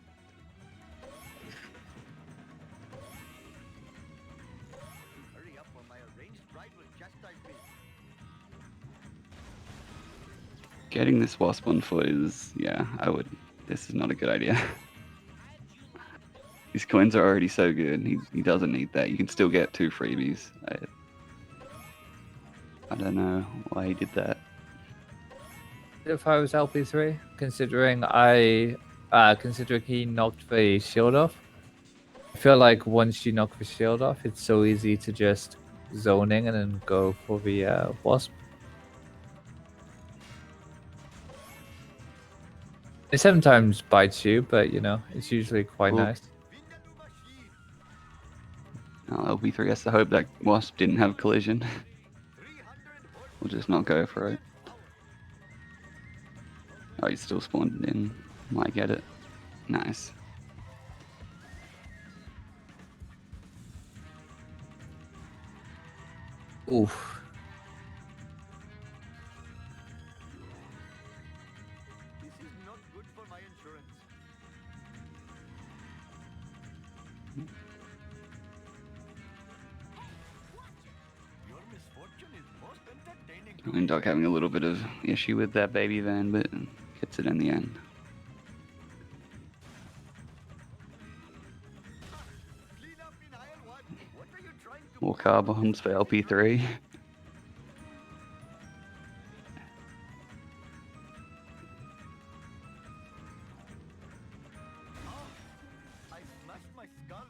Hurry up or my arranged bride will chastise me. Getting this wasp on foot is, yeah, this is not a good idea. These coins are already so good, he doesn't need that. You can still get 2 freebies. I don't know why he did that. If I was LP3, considering considering he knocked the shield off. I feel like once you knock the shield off, it's so easy to just zone in and then go for the wasp. It sometimes bites you, but you know, it's usually quite Cool. nice. Now LP3 has to hope that wasp didn't have collision. We'll just not go for it. Oh, he's still spawned in. Might get it. Nice. Oof. This is not good for my insurance. Your misfortune is most entertaining. Tone Dog having a little bit of issue with that baby van, but gets it in the end. Clean up in aisle 1. What are you trying to More car bombs for LP3. I smashed my skull.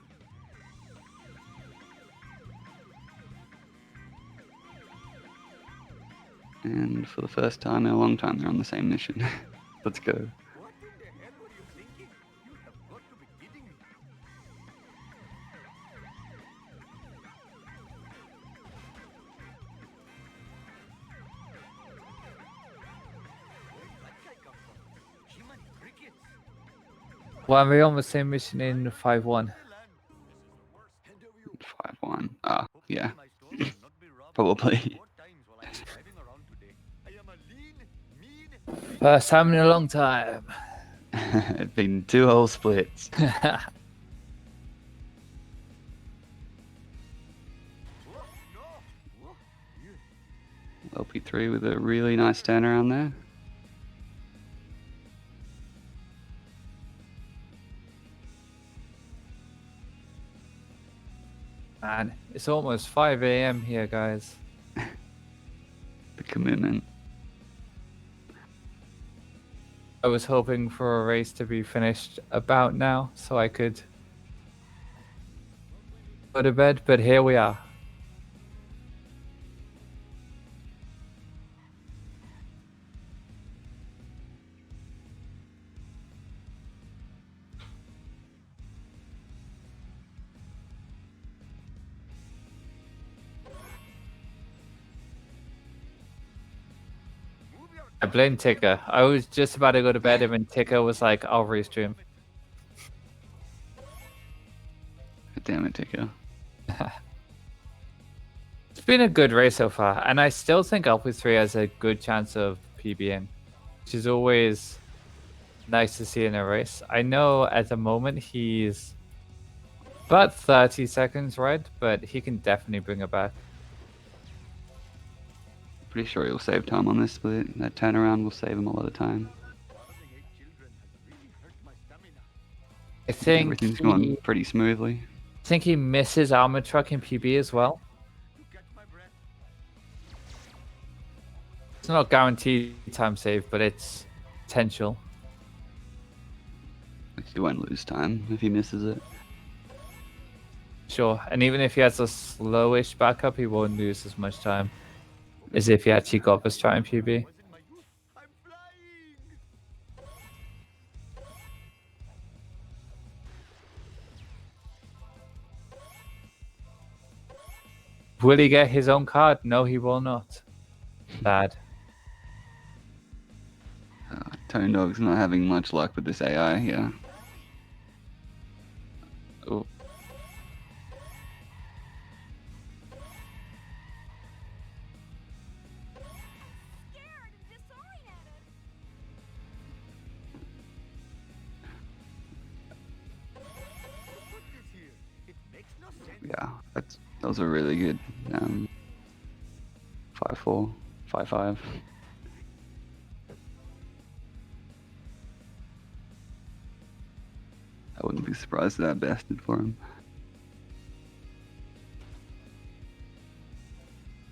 And for the first time in a long time, they're on the same mission. Let's go. What in the hell were you thinking? You have got to be kidding me. Where did that guy come from? Human crickets. Well, we're on the same mission in 5-1. 5-1. Ah, yeah. My store will not be robbed Probably. 4 times while I'm driving around today. I am a lean, mean. First time in a long time. It's been 2 whole splits. Whoa, no. Whoa, you. LP3 with a really nice turnaround there. Man, it's almost 5 a.m. here, guys. The commitment. I was hoping for a race to be finished about now so I could go to bed, but here we are. Move your I blame Ticker. I was just about to go to bed and then Ticker was like, I'll restream. Damn it, Ticker. It's been a good race so far, and I still think LP3 has a good chance of PBing, which is always nice to see in a race. I know at the moment he's about 30 seconds right, but he can definitely bring it back. Pretty sure he'll save time on this split. That turnaround will save him a lot of time. having 8 children has really hurt my stamina. I think Everything's he, going pretty smoothly. I think he misses Armor Truck in PB as well. To catch my breath. It's not guaranteed time save, but it's potential. He won't lose time if he misses it. Sure, and even if he has a slowish backup, he won't lose as much time as if he actually got the start in PB. Was in my youth. I'm flying. Will he get his own card? No, he will not. Sad. Tone Dog's not having much luck with this AI here. Oh, Scared and disoriented. Who put this here? It makes no sense. yeah. That was a really good 5-4, 5-5. I wouldn't be surprised if that bested for him.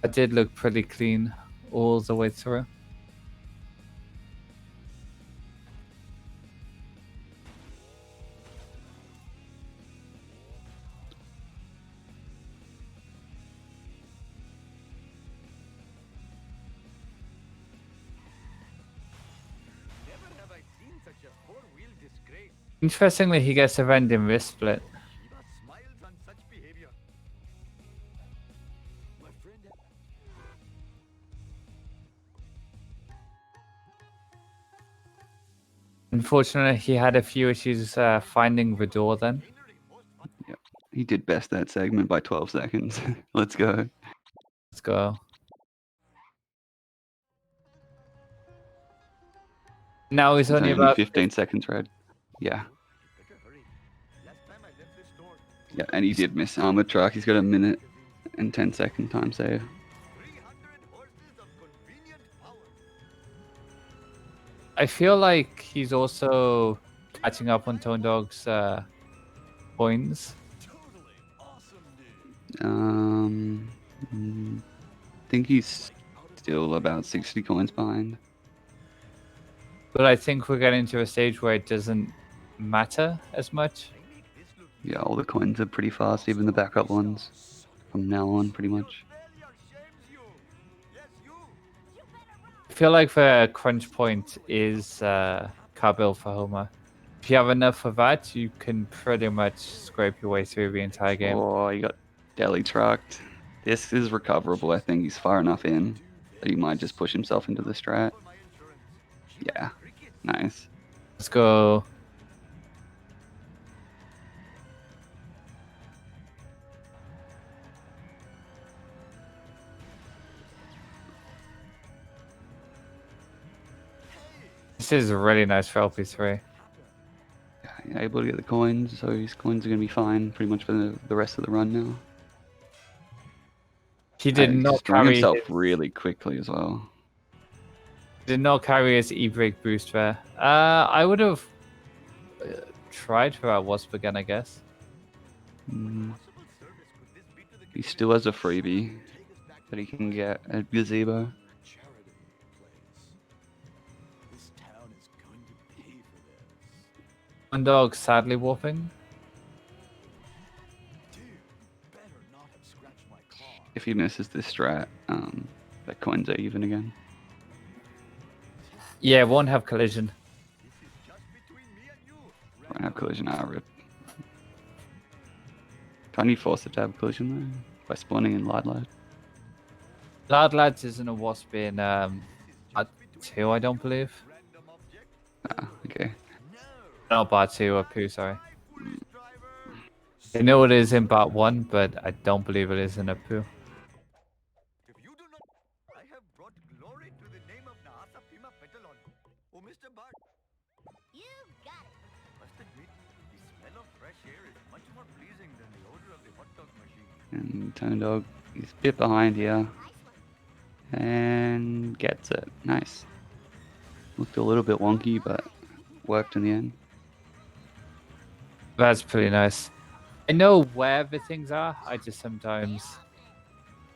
That did look pretty clean all the way through. Never have I seen such a four-wheel disgrace. Interestingly, he gets a random wrist split. Shiva smiles on such behavior. My friend. Unfortunately, he had a few issues finding the door then. He did best that segment by 12 seconds. Let's go. Let's go. Now he's It's only about 15 seconds red. Yeah. You better hurry. Last time I left this store, Yeah, and he did miss Armored Truck. He's got a minute and 10-second time save. 300 horses of convenient power. I feel like he's also catching up on Tone Dog's points. I think he's still about 60 coins behind. But I think we're getting to a stage where it doesn't matter as much. I make this look Yeah, all the coins are pretty fast, even the backup ones. From now on, pretty much. failure shames you. Yes, you. You better feel like the crunch point is Carbill for Homer. If you have enough of that, you can pretty much scrape your way through the entire game. Oh, he got deli trucked. This is recoverable. I think he's far enough in that he might just push himself into the strat. Yeah, nice. Let's go. This is really nice for LP3. Yeah, able to get the coins, so his coins are going to be fine pretty much for the rest of the run now. He did He's not destroying carry himself his, really quickly as well. did not carry his e-brake boost there. I would have tried for our wasp again, I guess. He still has a freebie that he can get at Gazebo. One dog sadly warping. If he misses this strat, the coins are even again. Yeah, won't have collision. Won't have collision, rip. Can't you force it to have collision though? By spawning in Lad? Lad Lads isn't a wasp in Part 2, I don't believe. Ah, okay. Not Part 2 or Poo, sorry. I know it is in Part 1, but I don't believe it is in a Poo. If you do not, I have brought glory to the name of Naasa Pima Petalon. Oh, Mr. Bart, You got it. must admit, the smell of fresh air is much more pleasing than the odor of the hot dog machine. And Tonedog, he's a bit behind here. Nice one. And gets it. Nice. Looked a little bit wonky, but worked in the end. That's pretty nice. I know where the things are, I just sometimes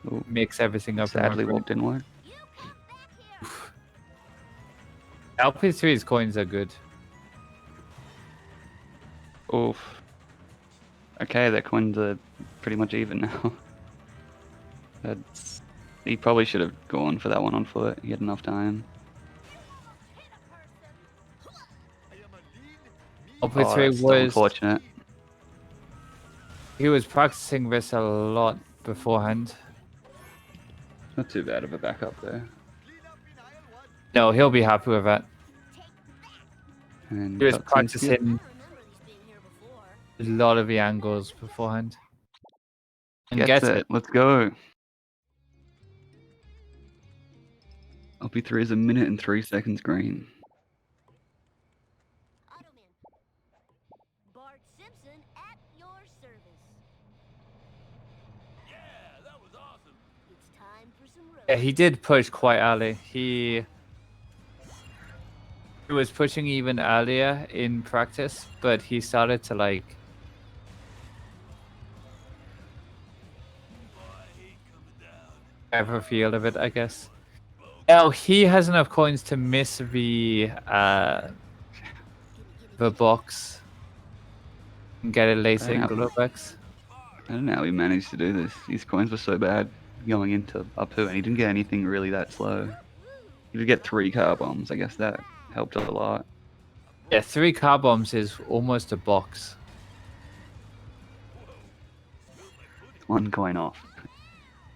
Ooh, mix everything up. in my sadly, brain. what didn't work. You come back here. LP3's coins are good. Oof. Okay, their coins are pretty much even now. He probably should have gone for that one on foot. He had enough time. LP3 that's still was unfortunate. he was practicing this a lot beforehand. Not too bad of a backup there. No, he'll be happy with that. And He was got some skip. I practicing remember these being here before. a lot of the angles beforehand. And Gets gets it. it. Let's go. LP3 is 1 minute and 3 seconds green. Automan. Bart Simpson at your service. Yeah, that was awesome. It's time for some road. Yeah, he did push quite early. He was pushing even earlier in practice, but he started to like have a feel of it, I guess. Now he has enough coins to miss the box and get it later in Damn. Globex. I don't know how he managed to do this. His coins were so bad going into Apu, and he didn't get anything really that slow. He did get 3 car bombs. I guess that helped a lot. Yeah, 3 car bombs is almost a box. 1 coin off.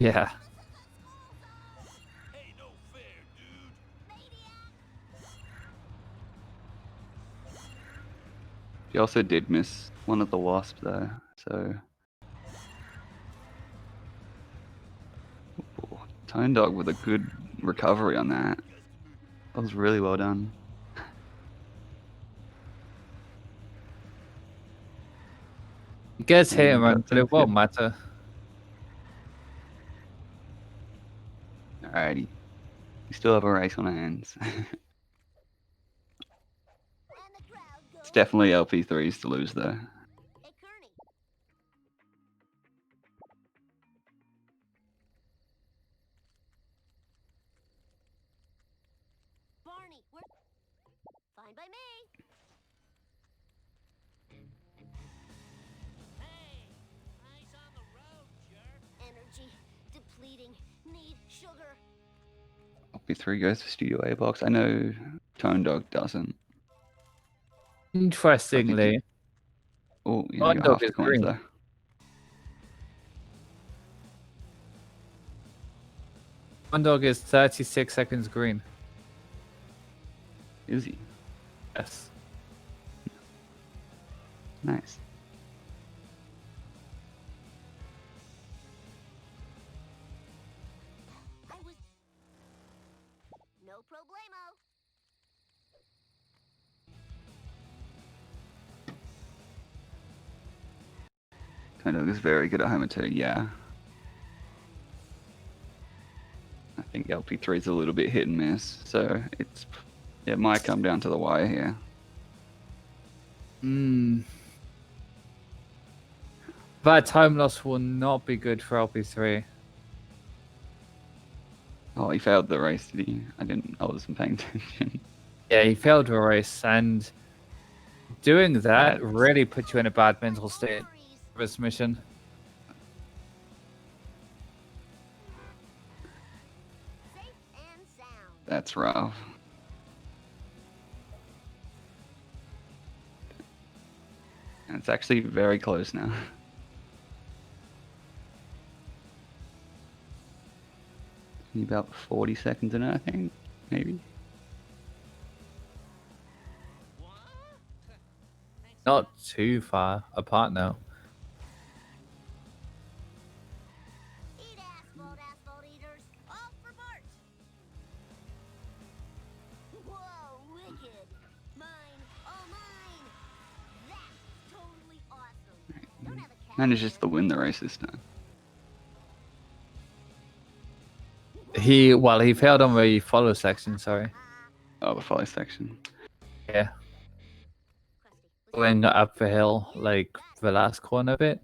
Yeah. Hey, no fair, dude. He also did miss one of the wasps there, so. Ooh, Tonedog with a good recovery on that. That was really well done. It gets hit and Yeah, run, but it won't matter. Alrighty. We still have a race on our hands. And the crowd goes. It's definitely LP3s to lose though. Hey, Kearney. Barney, where? Fine by me. Hey, eyes on the road, jerk. Energy depleting. Need sugar. LP3 goes for Studio A box. I know Tone Dog doesn't. Interestingly, Oh, you Tone got Dog half the is coins green. though. One dog is 36 seconds green. Is he? Yes. Nice. I was... No problemo. Tone Dog is very good at Homer too, yeah. I think LP3 is a little bit hit and miss, so it might come down to the wire here. That time loss will not be good for LP3. Oh, he failed the race, did he? I wasn't paying attention. Yeah, he failed a race, and doing that really put you in a bad mental state for this mission. Safe and sound. That's rough. And it's actually very close now. About 40 seconds in it, I think. Maybe. Not too far apart now. Eat asphalt eaters. All for Bart. Whoa, wicked. Mine, all mine. That's totally awesome. Don't have a cat. Manages to win the race this time. He failed on the follow section, sorry. Oh, the follow section. Yeah. Going up the hill, like the last corner bit.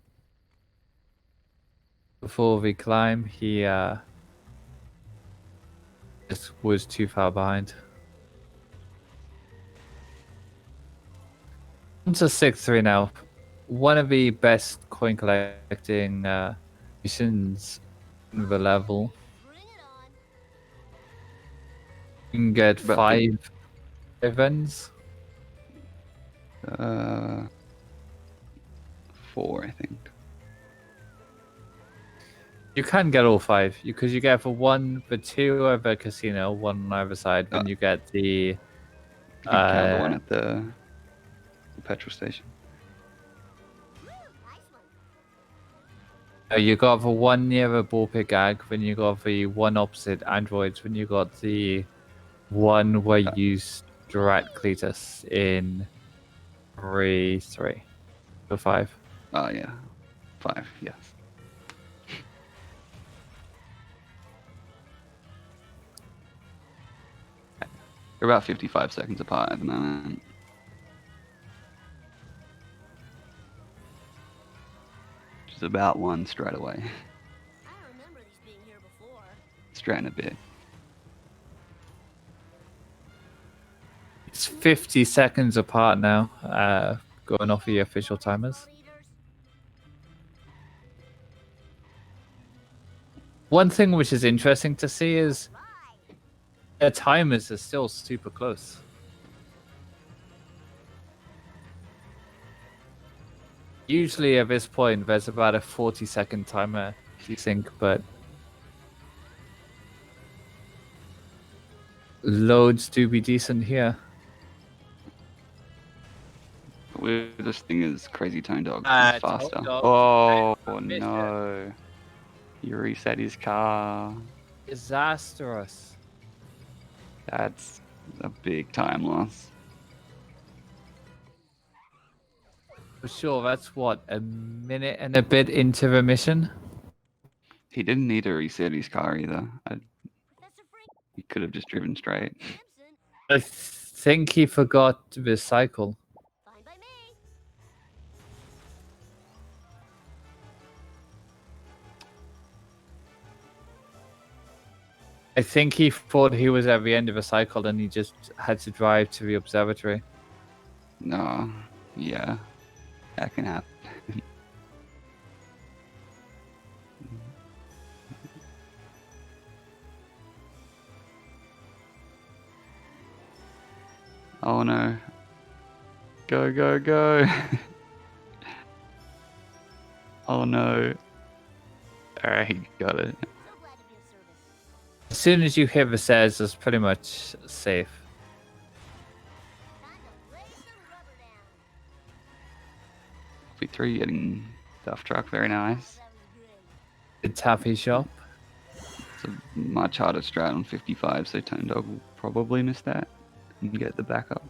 Before we climb, he just was too far behind. It's a 6-3 now. One of the best coin collecting missions in the level. Bring it on. You can get About 5 events. 4, I think. You can get all 5 because you get the 2 at the casino, 1 on either side, and you get the You can count the one at the petrol station. Woo, nice one. you got the 1 near the ballpit ag, then you got the 1 opposite androids, then you got the 1 where you strat Cletus in 3 or 5. Oh, yeah. 5, yes. They're about 55 seconds apart at the moment. Which is about 1 straight away. I don't remember these being here before. Straighten a bit. It's 50 seconds apart now, going off the official timers. Asphalt eaters. One thing which is interesting to see is Right. the timers are still super close. Usually at this point, there's about a 40-second timer, you think, but loads do be decent here. The weirdest thing is Crazy Tone Dog Ah, is faster. Tone Dog. Oh, I missed no. He reset his car. Disastrous. That's a big time loss. For sure, that's what, a minute and a bit into the mission? He didn't need to reset his car either. Professor Frank He could have just driven straight. Simpson. I think he forgot the cycle. Fine by me. I think he thought he was at the end of a cycle and he just had to drive to the observatory. No, yeah, that can happen. Oh no. Go, go, go. Oh no. Alright, he got it. So glad to be of service. As soon as you hit the stairs, it's pretty much safe. Time to lay some rubber down. LP3 getting stuff truck, very nice. That was great. The taffy shop. It's a much harder strat on 55, so Tone Dog will probably miss that and get the backup.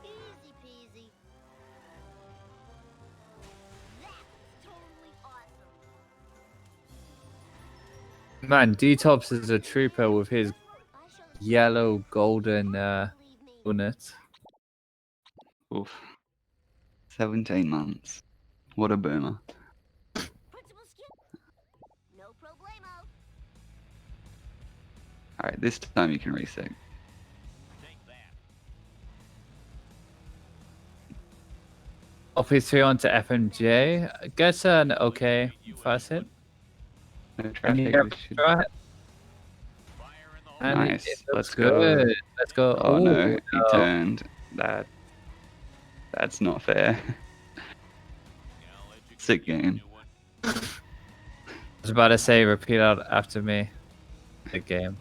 Easy peasy. That was totally awesome. Man, D-Tops is a trooper with his I shall yellow golden believe me. bonnet. Oof. 17 months. What a boomer. Principal Skip. No problemo. Alright, this time you can reset. Take that. LP3 onto FMJ. Gets an okay first hit. No And traffic. you get we should- try it. Fire in the hole. And Nice, it let's looks go. good. Let's go. Oh no, Ooh, he turned. That's not fair. I'll educate Sick you, game. new one. I was about to say, repeat out after me. The game.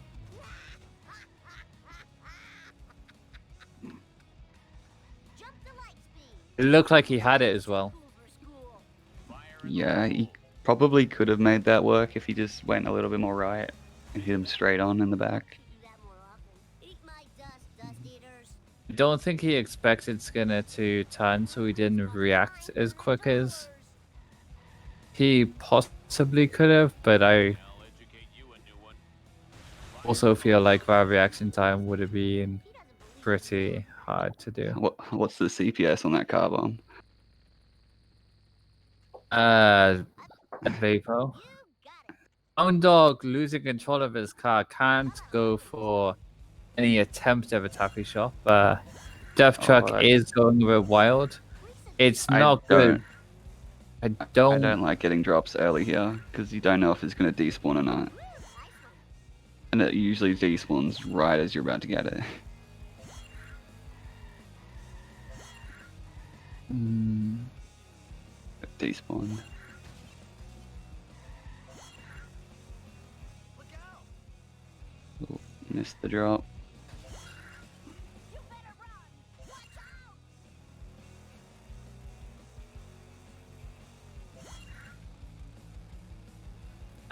Jump to light speed. It looked like he had it as well. School for school. Fire in the Yeah, he probably could have made that work if he just went a little bit more right and hit him straight on in the back. Do that more often. Eat my dust, dust eaters. I don't think he expected Skinner to turn, so he didn't react as quick as he possibly could have, but I I'll educate you a new one. also feel like that reaction time would have been He doesn't believe pretty hard to do. What's the CPS on that car bomb? At Vapo. you got it. Hound Dog losing control of his car can't go for any attempt at a taffy shop. Death Truck that's- is going a bit wild. It's I not good. I I don't. don't like getting drops early here because you don't know if it's going to despawn or not. And it usually despawns right as you're about to get it. Mm, It despawned. Look out! Oh, missed the drop. You better run. Watch out.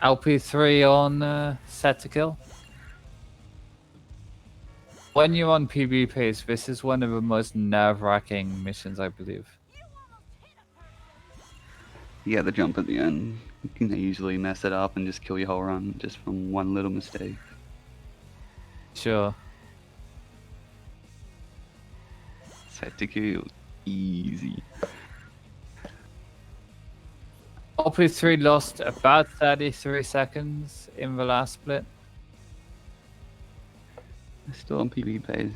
LP3 on set to kill. When you're on PB pace, this is one of the most nerve-wracking missions, I believe. You get the jump at the end. You can usually mess it up and just kill your whole run just from one little mistake. Sure. Set to kill. Easy. LP3 lost about 33 seconds in the last split. Still on PB pace.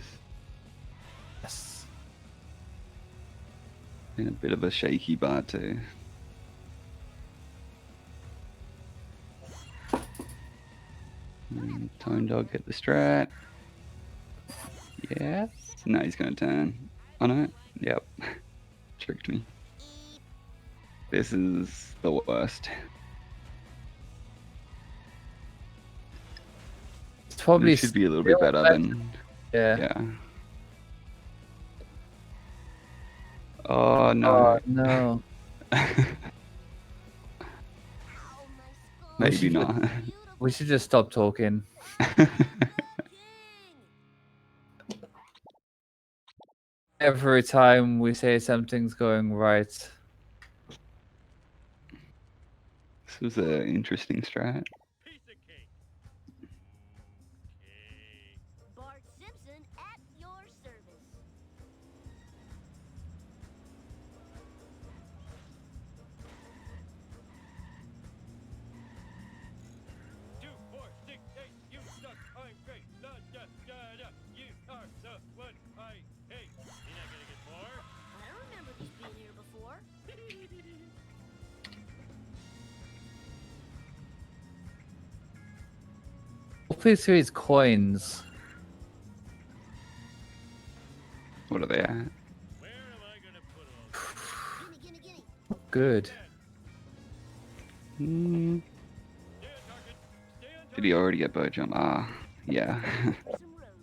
Yes. In a bit of a shaky bar too. Tone Dog hit the strat. Yes. No, he's gonna turn. Oh no. Yep. Tricked me. This is the worst. It's probably It should be a little bit still better better. than. Yeah. Yeah. Oh Oh no. no. Ow, my skull. Maybe should- not. Beautiful We should just stop talking. king. Every time we say something's going right. This was an interesting strat. piece of cake. Okay. Bart Simpson at your service. 2, 4, 6, 8, you suck, I'm great. Da, da, da, da. You are the one I hate. You're not gonna get more. I don't remember these being here before. LP3's coins What are they at? Where am I gonna put all this? Gimme, gimme, gimme. Good. Hmm. Stay on target. Stay on Did he already get boat jump? Ah, yeah. Some road rage,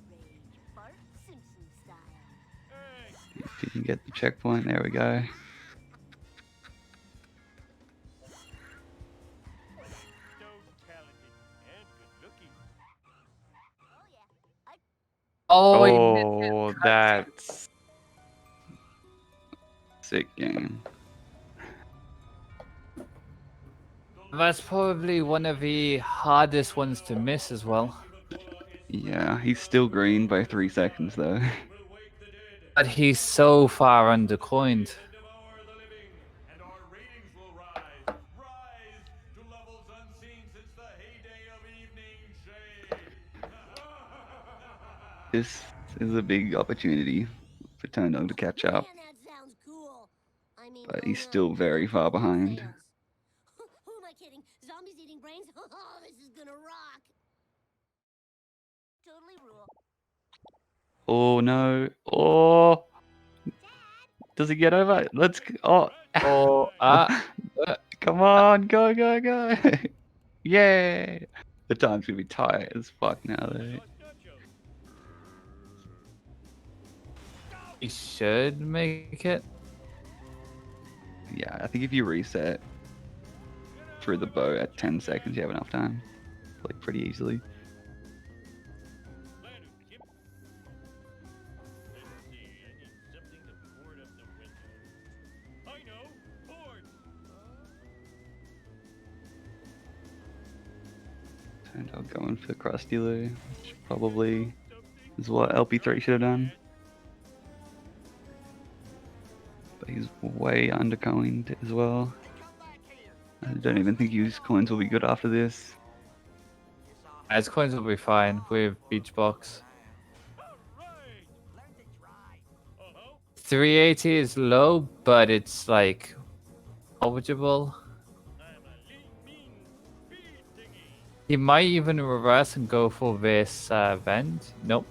Bart Simpson style. Hey, If you can get the checkpoint, there we go. so talented and good looking. Oh yeah. Oh, he Oh, that's sick game. That's probably one of the hardest ones to miss as well. Yeah, he's still green by 3 seconds though. But he's so far undercoined. Devour the living, and our ratings will rise to levels unseen since the heyday of evening shade. This is a big opportunity for Turnedog to catch up, Man, that sounds cool. I mean, but oh he's no, still very far behind. fails. Who am I kidding? Zombies eating brains? Oh, this is gonna rock. Totally rule. Oh no! Oh, does he get over? Let's. Oh, Oh, come on, go, go, go! Yay! The time's gonna be tight as fuck now though. he should make it. Yeah, I think if you reset through the bow at 10 seconds, you have enough time. Like, pretty easily. Turnedog going for Krusty Lou, which probably is what LP3 should have done. But he's way undercoined as well. I don't even think his coins will be good after this. His coins will be fine with Beach Box. 380 is low, but it's like salvageable. He might even reverse and go for this vent. Nope.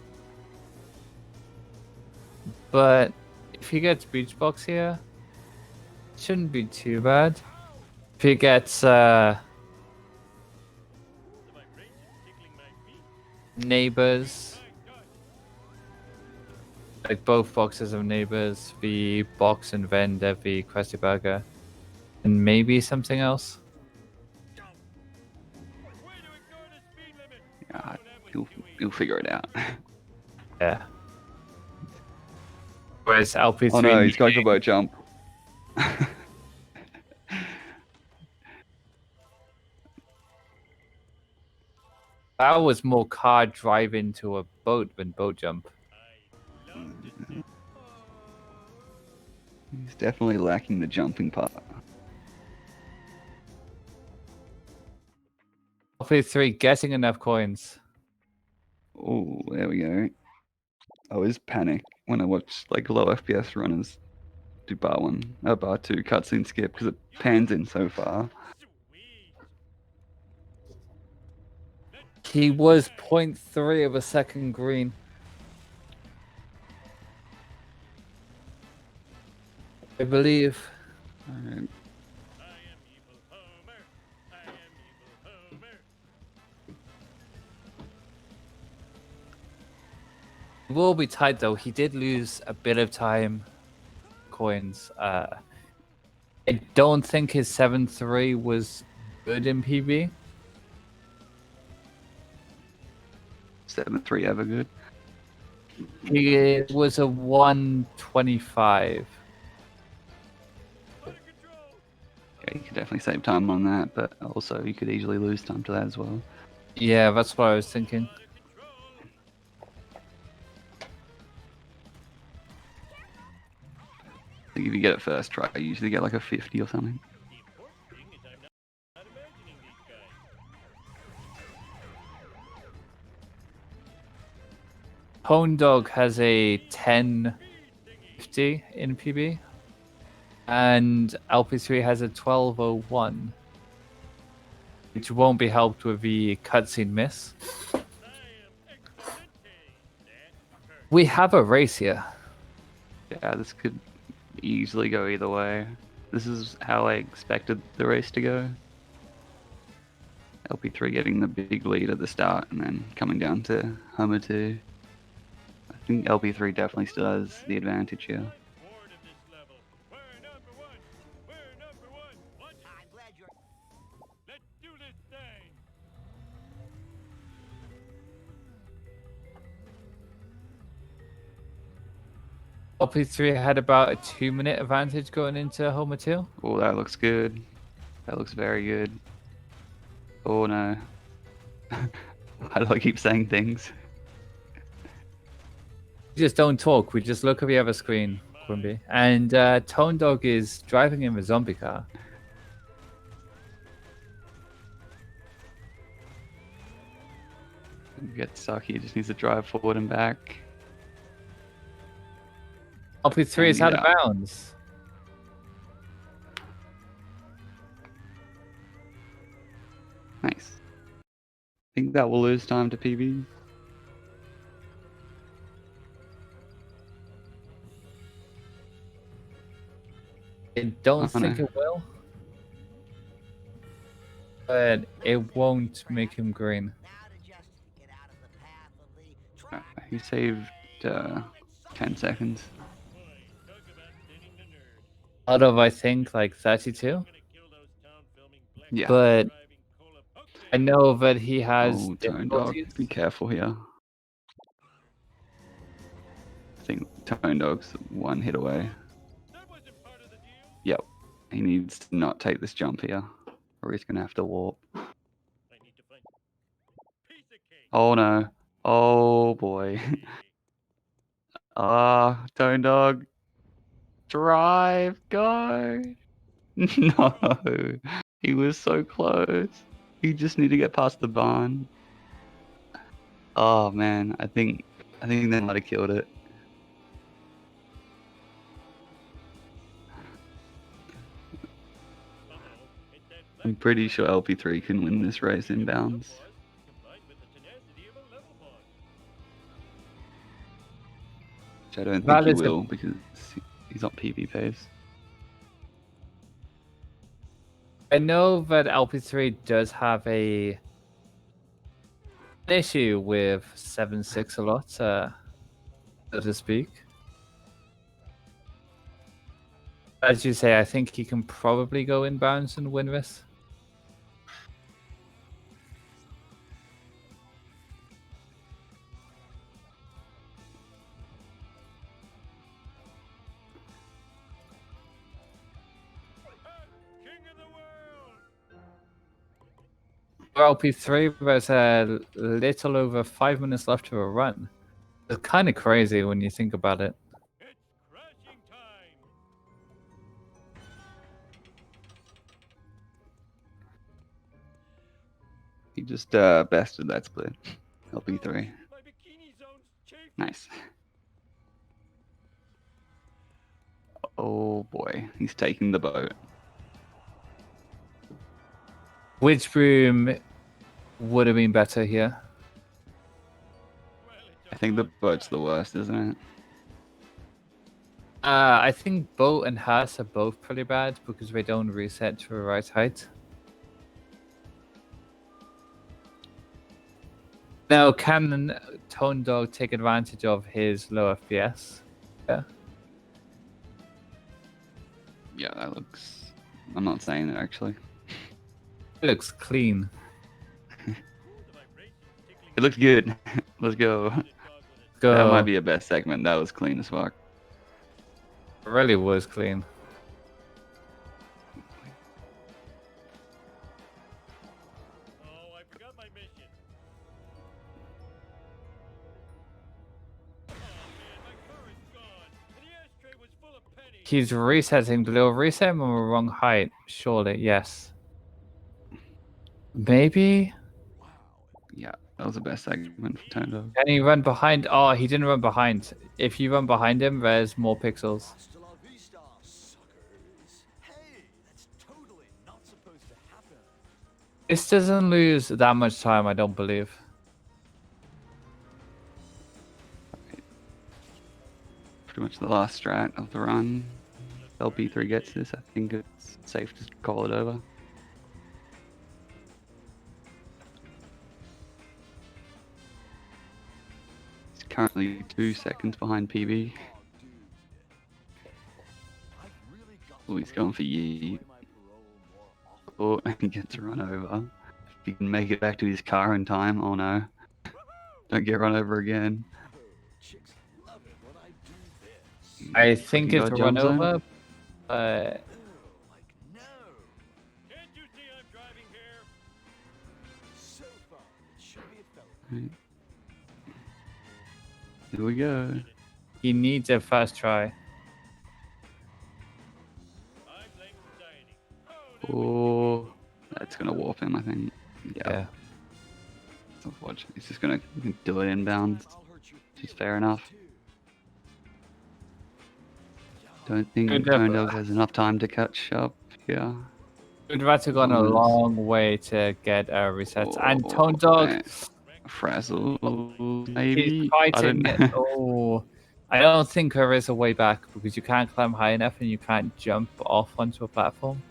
But if he gets Beach Box here, it shouldn't be too bad. If he gets neighbors, like both boxes of neighbors, the box and vendor, the Krusty Burger, and maybe something else. Yeah, he'll figure it out. Yeah. Whereas LP3. Oh no, he's going for boat jump. That was more car drive into a boat than boat jump. He's definitely lacking the jumping part. LP3 getting enough coins. Oh, there we go. I always panic when I watch like low FPS runners do bar 2 cutscene skip because it pans in so far. He was 0.3 of a second green. I believe. Alright. It will be tight though. He did lose a bit of time coins. I don't think his 7-3 was good in PB. 7-3 ever good. He was a 125. Yeah, you could definitely save time on that, but also you could easily lose time to that as well. Yeah, that's what I was thinking. I think if you get it first try, you usually get like a 50 or something. Dog has a 1050 in PB, and LP3 has a 1201, which won't be helped with the cutscene miss. We have a race here. Yeah, this could easily go either way. This is how I expected the race to go. LP3 getting the big lead at the start and then coming down to Homer 2. I think LP3 definitely still has the advantage here. Bored of this level. We're number one. We're number one. What? I'm glad you're. Let's do this thing. LP3 had about a 2-minute advantage going into Homer 2. Oh, that looks good. That looks very good. Oh no. Why do I keep saying things? We just don't talk, we just look at the other screen, Quimby. And Tone Dog is driving in the zombie car. Get stuck, he just needs to drive forward and back. LP3 is out of bounds. Nice. Think that will lose time to PB. I don't Oh, think no. it will. But it won't make him green. Now to just get out of the path of the track. He saved 10 seconds. Boy, talk about thinning the nerd. Out of, I think, like 32. Gonna kill those town filming black Yeah. But driving cola. Okay. I know that he has Oh, Tone Dog, difficulties. be careful here. I think Tone Dog's 1 hit away. That wasn't part of the deal. Yep. He needs to not take this jump here, or he's gonna have to warp. I need to find piece of cake. Oh no. Oh boy. Ah, Tone Dog. Drive, go. No. He was so close. He just need to get past the barn. Oh man, I think they might have killed it. Uh-oh. It's that I'm black pretty sure LP3 can win this race in bounds. combined with the tenacity of a level boss. Which I don't think That he is a- will because he's on PB pace. I know that LP3 does have an issue with 7-6 a lot, so to speak. As you say, I think he can probably go inbounds and win this. King of the world. For LP3, there's a little over 5 minutes left to a run. It's kind of crazy when you think about it. It's crashing time. He just bested that split. LP3. My bikini zone's chafing. Nice. Oh boy, he's taking the boat. Which room would have been better here? Well, it's I think the boat's the worst, isn't it? I think Boat and Haas are both pretty bad because they don't reset to the right height. Now, can Tone Dog take advantage of his low FPS? Yeah. Yeah, that looks. I'm not saying it actually. It looks clean. the vibrations tickling It looks good. Let's go. the dog with it. Go. That might be a best segment. That was clean as fuck. It really was clean. Oh, I forgot my mission. Oh man, my car is gone, and the ashtray was full of pennies. He's resetting. Did he reset him on the wrong height? Surely, yes. Maybe? Yeah, that was the best segment for Tone Dog. Can he run behind? Oh, he didn't run behind. If you run behind him, there's more pixels. Hasta la vista, suckers. Hey, that's totally not supposed to happen. This doesn't lose that much time, I don't believe. pretty much the last strat of the run. If LP3 gets this, I think it's safe to call it over. He's currently 2 seconds behind PB. Oh, he's going for Yeet. Oh, he gets run over. If he can make it back to his car in time, oh no. Don't get run over again. I think it's a got run jump zone? over, but Can't you see I'm driving here? So far, it should be a felony. Here we go. he needs a first try. I blame society. Oh, Oh, that's gonna warp him, I think. Yeah. So watch. He's just gonna do it inbounds. I'll hurt your Which is fair enough. too. Don't think Good Tone effort. Dog has enough time to catch up here. We'd have gone a Almost. long way to get resets. And Oh, Tone Dog, man. Frazzle, maybe? he's I fighting don't it. Oh, I don't think there is a way back because you can't climb high enough and you can't jump off onto a platform.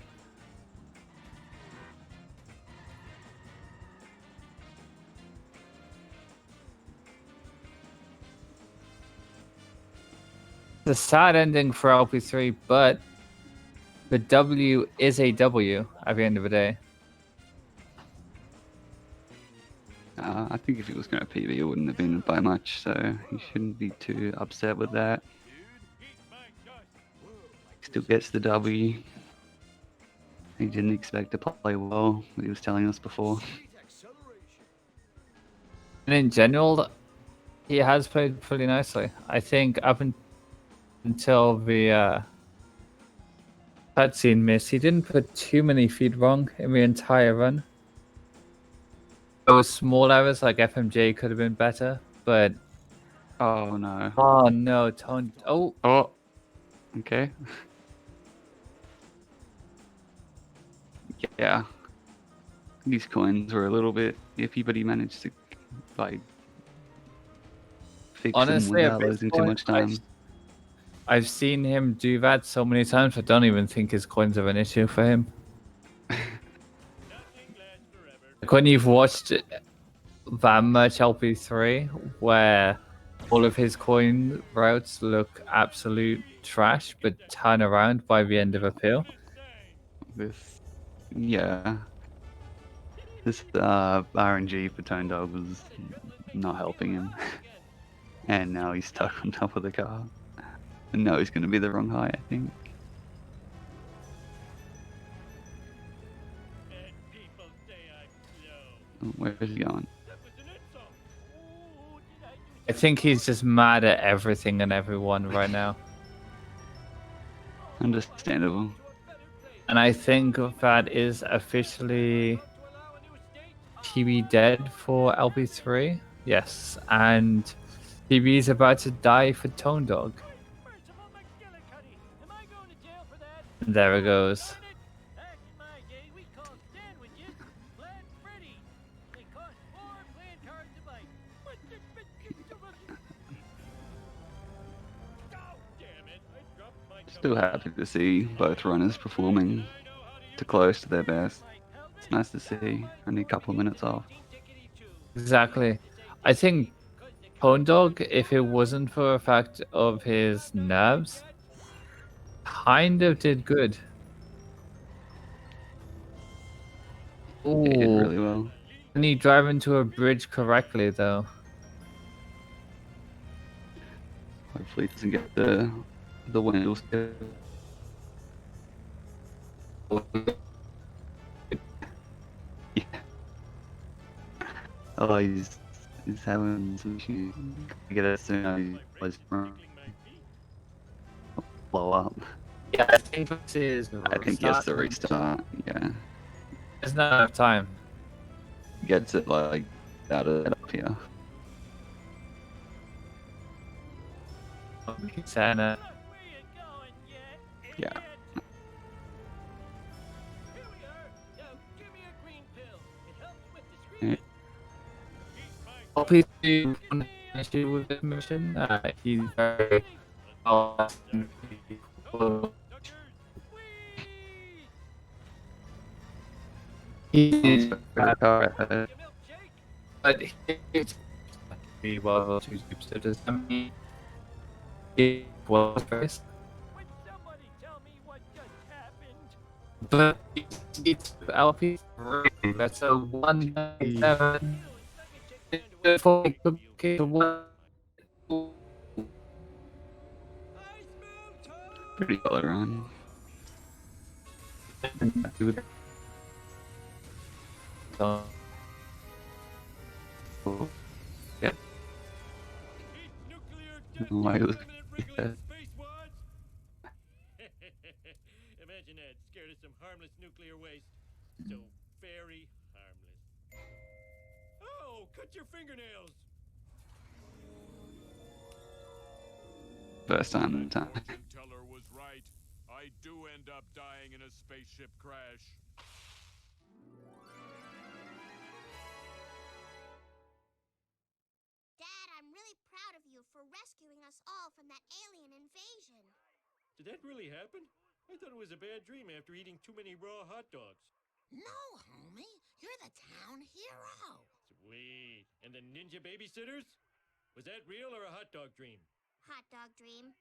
It's a sad ending for LP3, but the W is a W at the end of the day. I think if he was going to PB, it wouldn't have been by much, so he shouldn't be too upset with that. Still gets the W. He didn't expect to play well, what he was telling us before. And in general, he has played pretty nicely. I think up until the cutscene miss, he didn't put too many feet wrong in the entire run. Those small errors like FMJ could have been better, but Oh no. oh no, Tone. Oh, Oh, okay. Yeah. These coins were a little bit iffy, but he managed to like fix honestly, them at without this losing too point, much time. I've seen him do that so many times. I don't even think his coins are an issue for him. Like when you've watched that much LP3, where all of his coin routes look absolute trash, but turn around by the end of a pill. This, yeah. This RNG for Tone Dog was not helping him. And now he's stuck on top of the car. And now he's going to be the wrong height, I think. and people say I'm slow. Oh, where is he going? That was an insult. Oh, did I do I think he's just mad at everything and everyone right now. Understandable. And I think that is officially PB dead for LP3. Yes, and PB is about to die for Tone Dog. And there it goes. Back in my day, we called sandwiches Flat Freddy. They cost 4 playing cards a bite. Oh, damn it. I dropped my Still happy to see both runners performing to close to their best. It's nice to see. Only a couple of minutes off. Exactly. I think Tone Dog, if it wasn't for the fact of his nerves, kind of did good. Ooh. He did really well. Can he drive into a bridge correctly, though? Hopefully he doesn't get the windle still. Yeah. Oh, he's having some issues. Get it soon as he plays front. Blow up. Yeah, I think this is. I think he has to restart. Yeah. There's not enough time. Gets it like out of up here. Santa. Yeah. Here we are. Now, give me a green pill. It helps with the screaming. LP2 one issue with this mission. He's very He's But but he's be well to so does that mean it was first? Would somebody tell me what just happened? But it's LP3. That's a 197. It's for cookie to one. pretty color on. So, yeah. Why it was- Imagine that, scared of some harmless nuclear waste. So very harmless. Oh, cut your fingernails! First time in time. Fortune teller was right. I do end up dying in a spaceship crash. Dad, I'm really proud of you for rescuing us all from that alien invasion. Did that really happen? I thought it was a bad dream after eating too many raw hot dogs. No, homie. You're the town hero. Sweet. And the ninja babysitters? Was that real or a hot dog dream? Hot dog dream.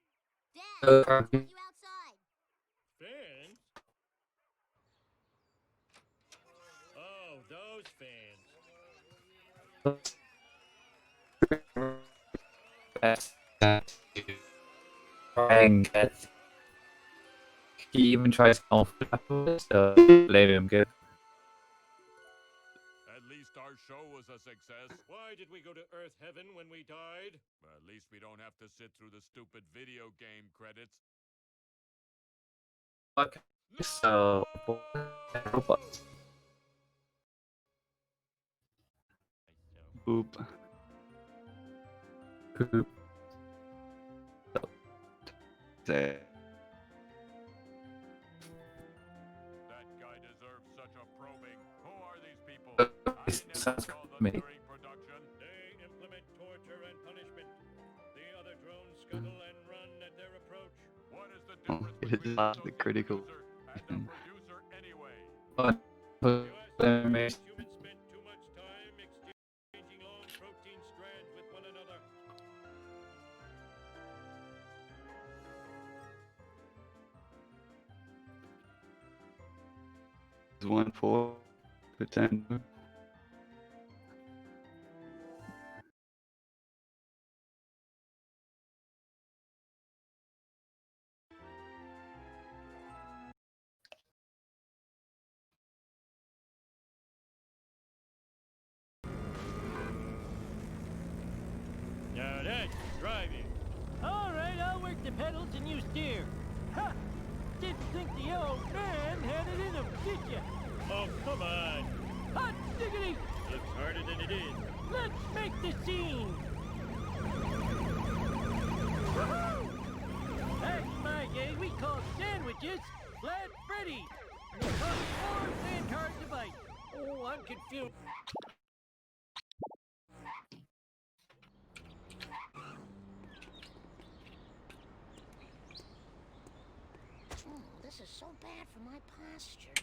Dad, let's meet you outside. Fans? Oh, those fans. And he even tries to comfort afterwards, so blame him good. At least our show was a success. Why did we go to Earth Heaven when we died? At least we don't have to sit through the stupid video game credits. Okay, so robots. Boop. Poop. Say. That guy deserves such a probing. Who are these people? This I sounds never saw them me. during production. They implement torture and punishment. The other drones scuttle and run at their approach. What is the Oh, difference it is between not an the associate critical producer and a producer anyway? But Humans spent too much time exchanging long protein strands with one another. 1-4 for 10. Now that's driving. All right, I'll work the pedals and you steer. Ha! Didn't think the old man had it in him, did ya? Oh, come on. Hot diggity! Looks harder than it is. Let's make the scene. Woohoo! Back in my day, we called sandwiches Flat Freddy. And it cost 4 sand cards a bite. Oh, I'm confused. This is so bad for my posture.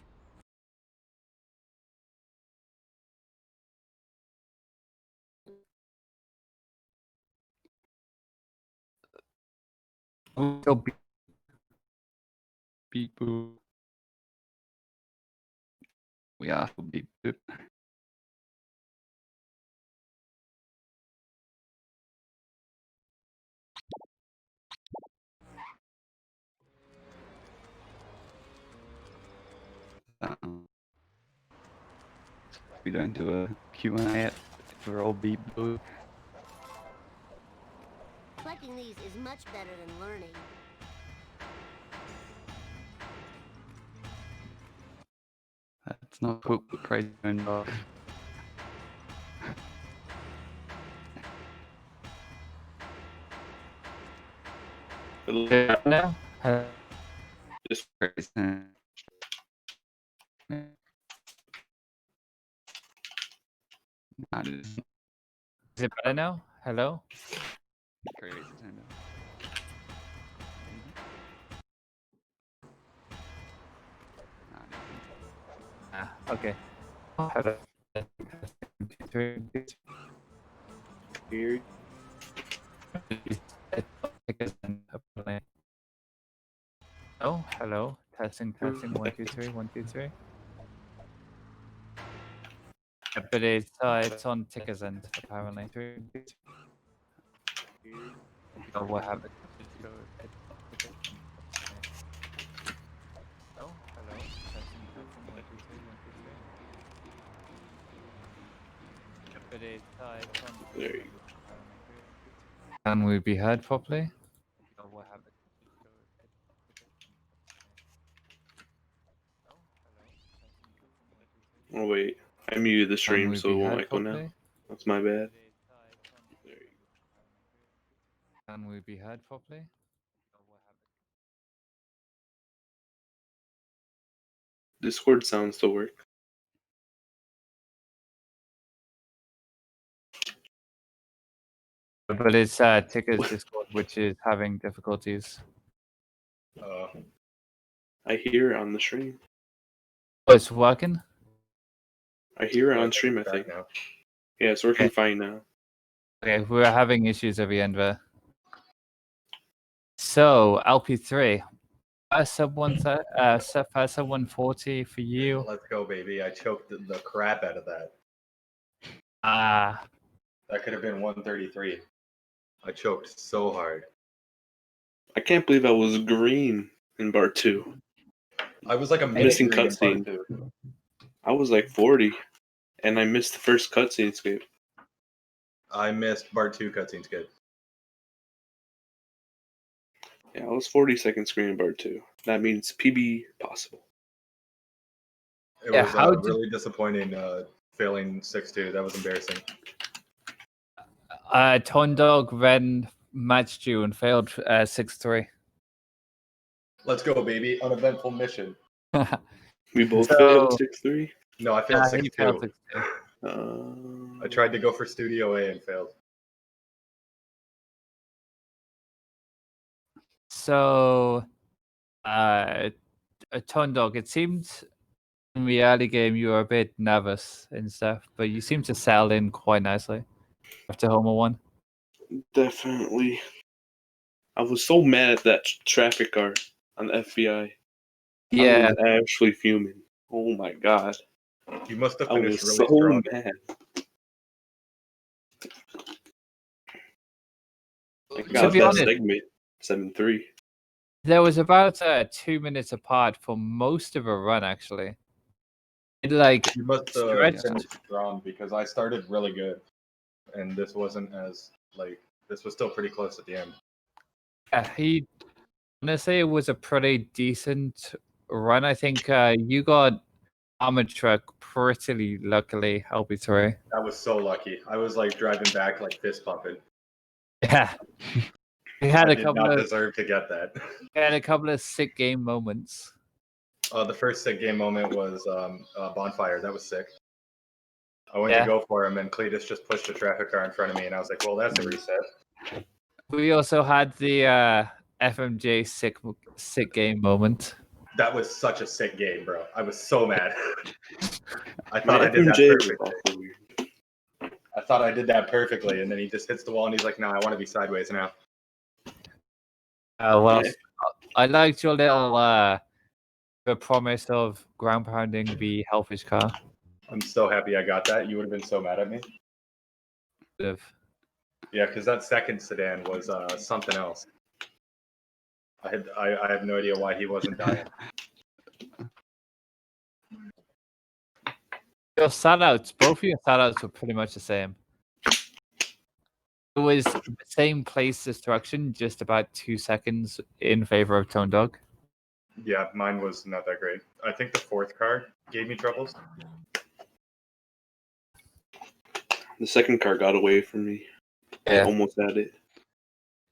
Beep boop. We are for beep boop. We don't do a Q&A for all beep boop. Collecting these is much better than learning. That's not cool, crazytonedog. now? Just crazy. Not as Is it better now? Hello? crazytonedog. Okay. Hello. Weird. Oh, hello. Testing, 1, 2, 3, 1, 2, 3. Yeah, but it's on Ticker's end, apparently. Oh, what happened? Oh, hello. Testing, 1, 2, 3, 1, 2, 3. But it's on. There you Can we be heard properly? Oh, what happened? Oh wait, I muted the Can stream, we so be it won't heard echo now. properly? That's my bad. There you Can we be heard properly? go. Discord sounds still work. But it's Ticker's Discord, which is having difficulties. I hear it on the stream. Oh, it's working? I hear it on stream, I think. Now. Yeah, it's working Okay. fine now. Okay, we're having issues at the end there. So, LP3. Sub 140 for you. Let's go, baby. I choked the crap out of that. That could have been 133. I choked so hard. I can't believe I was green in bar 2. I was like a Missing minute green in cutscene. part 2. I was like 40, and I missed the first cutscene skip. I missed part 2 cutscene skip. Yeah, I was 40 seconds green in bar 2. That means PB possible. It Yeah, was how did- really disappointing failing 6-2. That was embarrassing. Tondog then matched you and failed 6-3. Let's go, baby. Uneventful mission. We both So- failed 6-3. No, I failed He failed 6-2. 6-2. I tried to go for Studio A and failed. So, Tondog, it seemed in the early game you were a bit nervous and stuff, but you seemed to settle in quite nicely after Homer 1. Definitely. I was so mad at that traffic car on the FBI. Yeah, I was actually fuming. Oh my god. You must have I was finished really so strong. mad. I to got be that honest, segment 7-3. there was about 2 minutes apart for most of a run, actually. It like You must have stretched. finished strong because I started really good, and this wasn't as this was still pretty close at the end. Yeah, I'm gonna say it was a pretty decent run. I think you got armored truck pretty luckily, LP3. I was so lucky. I was like driving back, like fist pumping. Yeah. We had I a did couple not of deserve to get that. sick game moments. The first sick game moment was bonfire. That was sick. I went Yeah. to go for him, and Cletus just pushed a traffic car in front of me, and I was like, "Well, that's a reset." We also had the FMJ sick game moment. That was such a sick game, bro. I was so mad. I My thought I did that FMJ was perfectly. awful weird. I thought I did that perfectly, and then he just hits the wall, and he's like, "No, I want to be sideways now." Well, Yeah. I liked your little the promise of ground pounding the Hellfish car. I'm so happy I got that. You would have been so mad at me. Would've. Yeah, because that second sedan was something else. I have no idea why he wasn't dying. Your shoutouts, both of your shoutouts were pretty much the same. It was the same place destruction, just about 2 seconds in favor of Tone Dog. Yeah, mine was not that great. I think the fourth car gave me troubles. The second car got away from me. I Yeah. almost had it.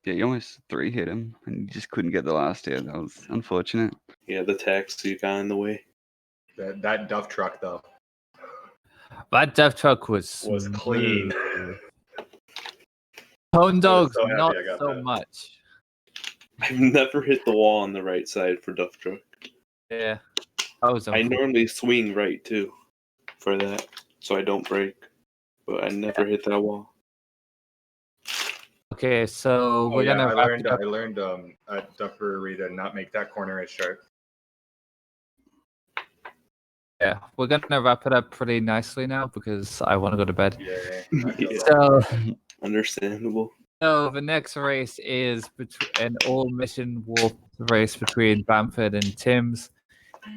Yeah, you almost 3-hit him, and you just couldn't get the last hit. That was unfortunate. Yeah, the taxi got in the way. That Duff truck though That death truck was clean. Tone Dog, so happy not I got so that. much. I've never hit the wall on the right side for Duff Truck. Yeah. I was I normally swing right too for that, so I don't break. But I never hit that wall. Okay, so Oh we're yeah, gonna I wrap learned. it up. I learned at Duck Brewery to not make that corner as sharp. Yeah, we're gonna wrap it up pretty nicely now because I want to go to bed. Yeah. Yeah. So, Understandable. so the next race is an all mission wolf race between Bamford and Tim's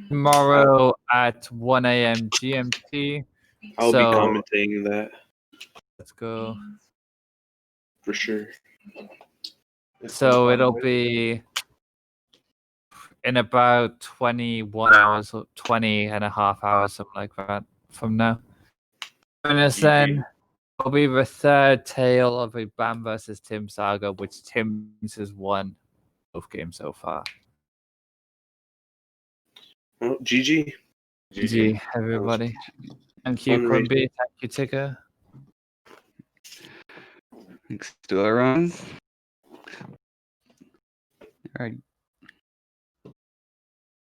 tomorrow at 1 a.m. GMT. I'll So be commentating that let's go. for sure. So it'll be in about 21 hours, or 20 and a half hours, something like that from now. And then will be the third tale of a Bam versus Tim saga, which Tim's has won both games so far. Well, GG. GG, everybody. Thank you, Fun race. Quimby. Thank you, Tigger. Thanks to our runs. Alrighty.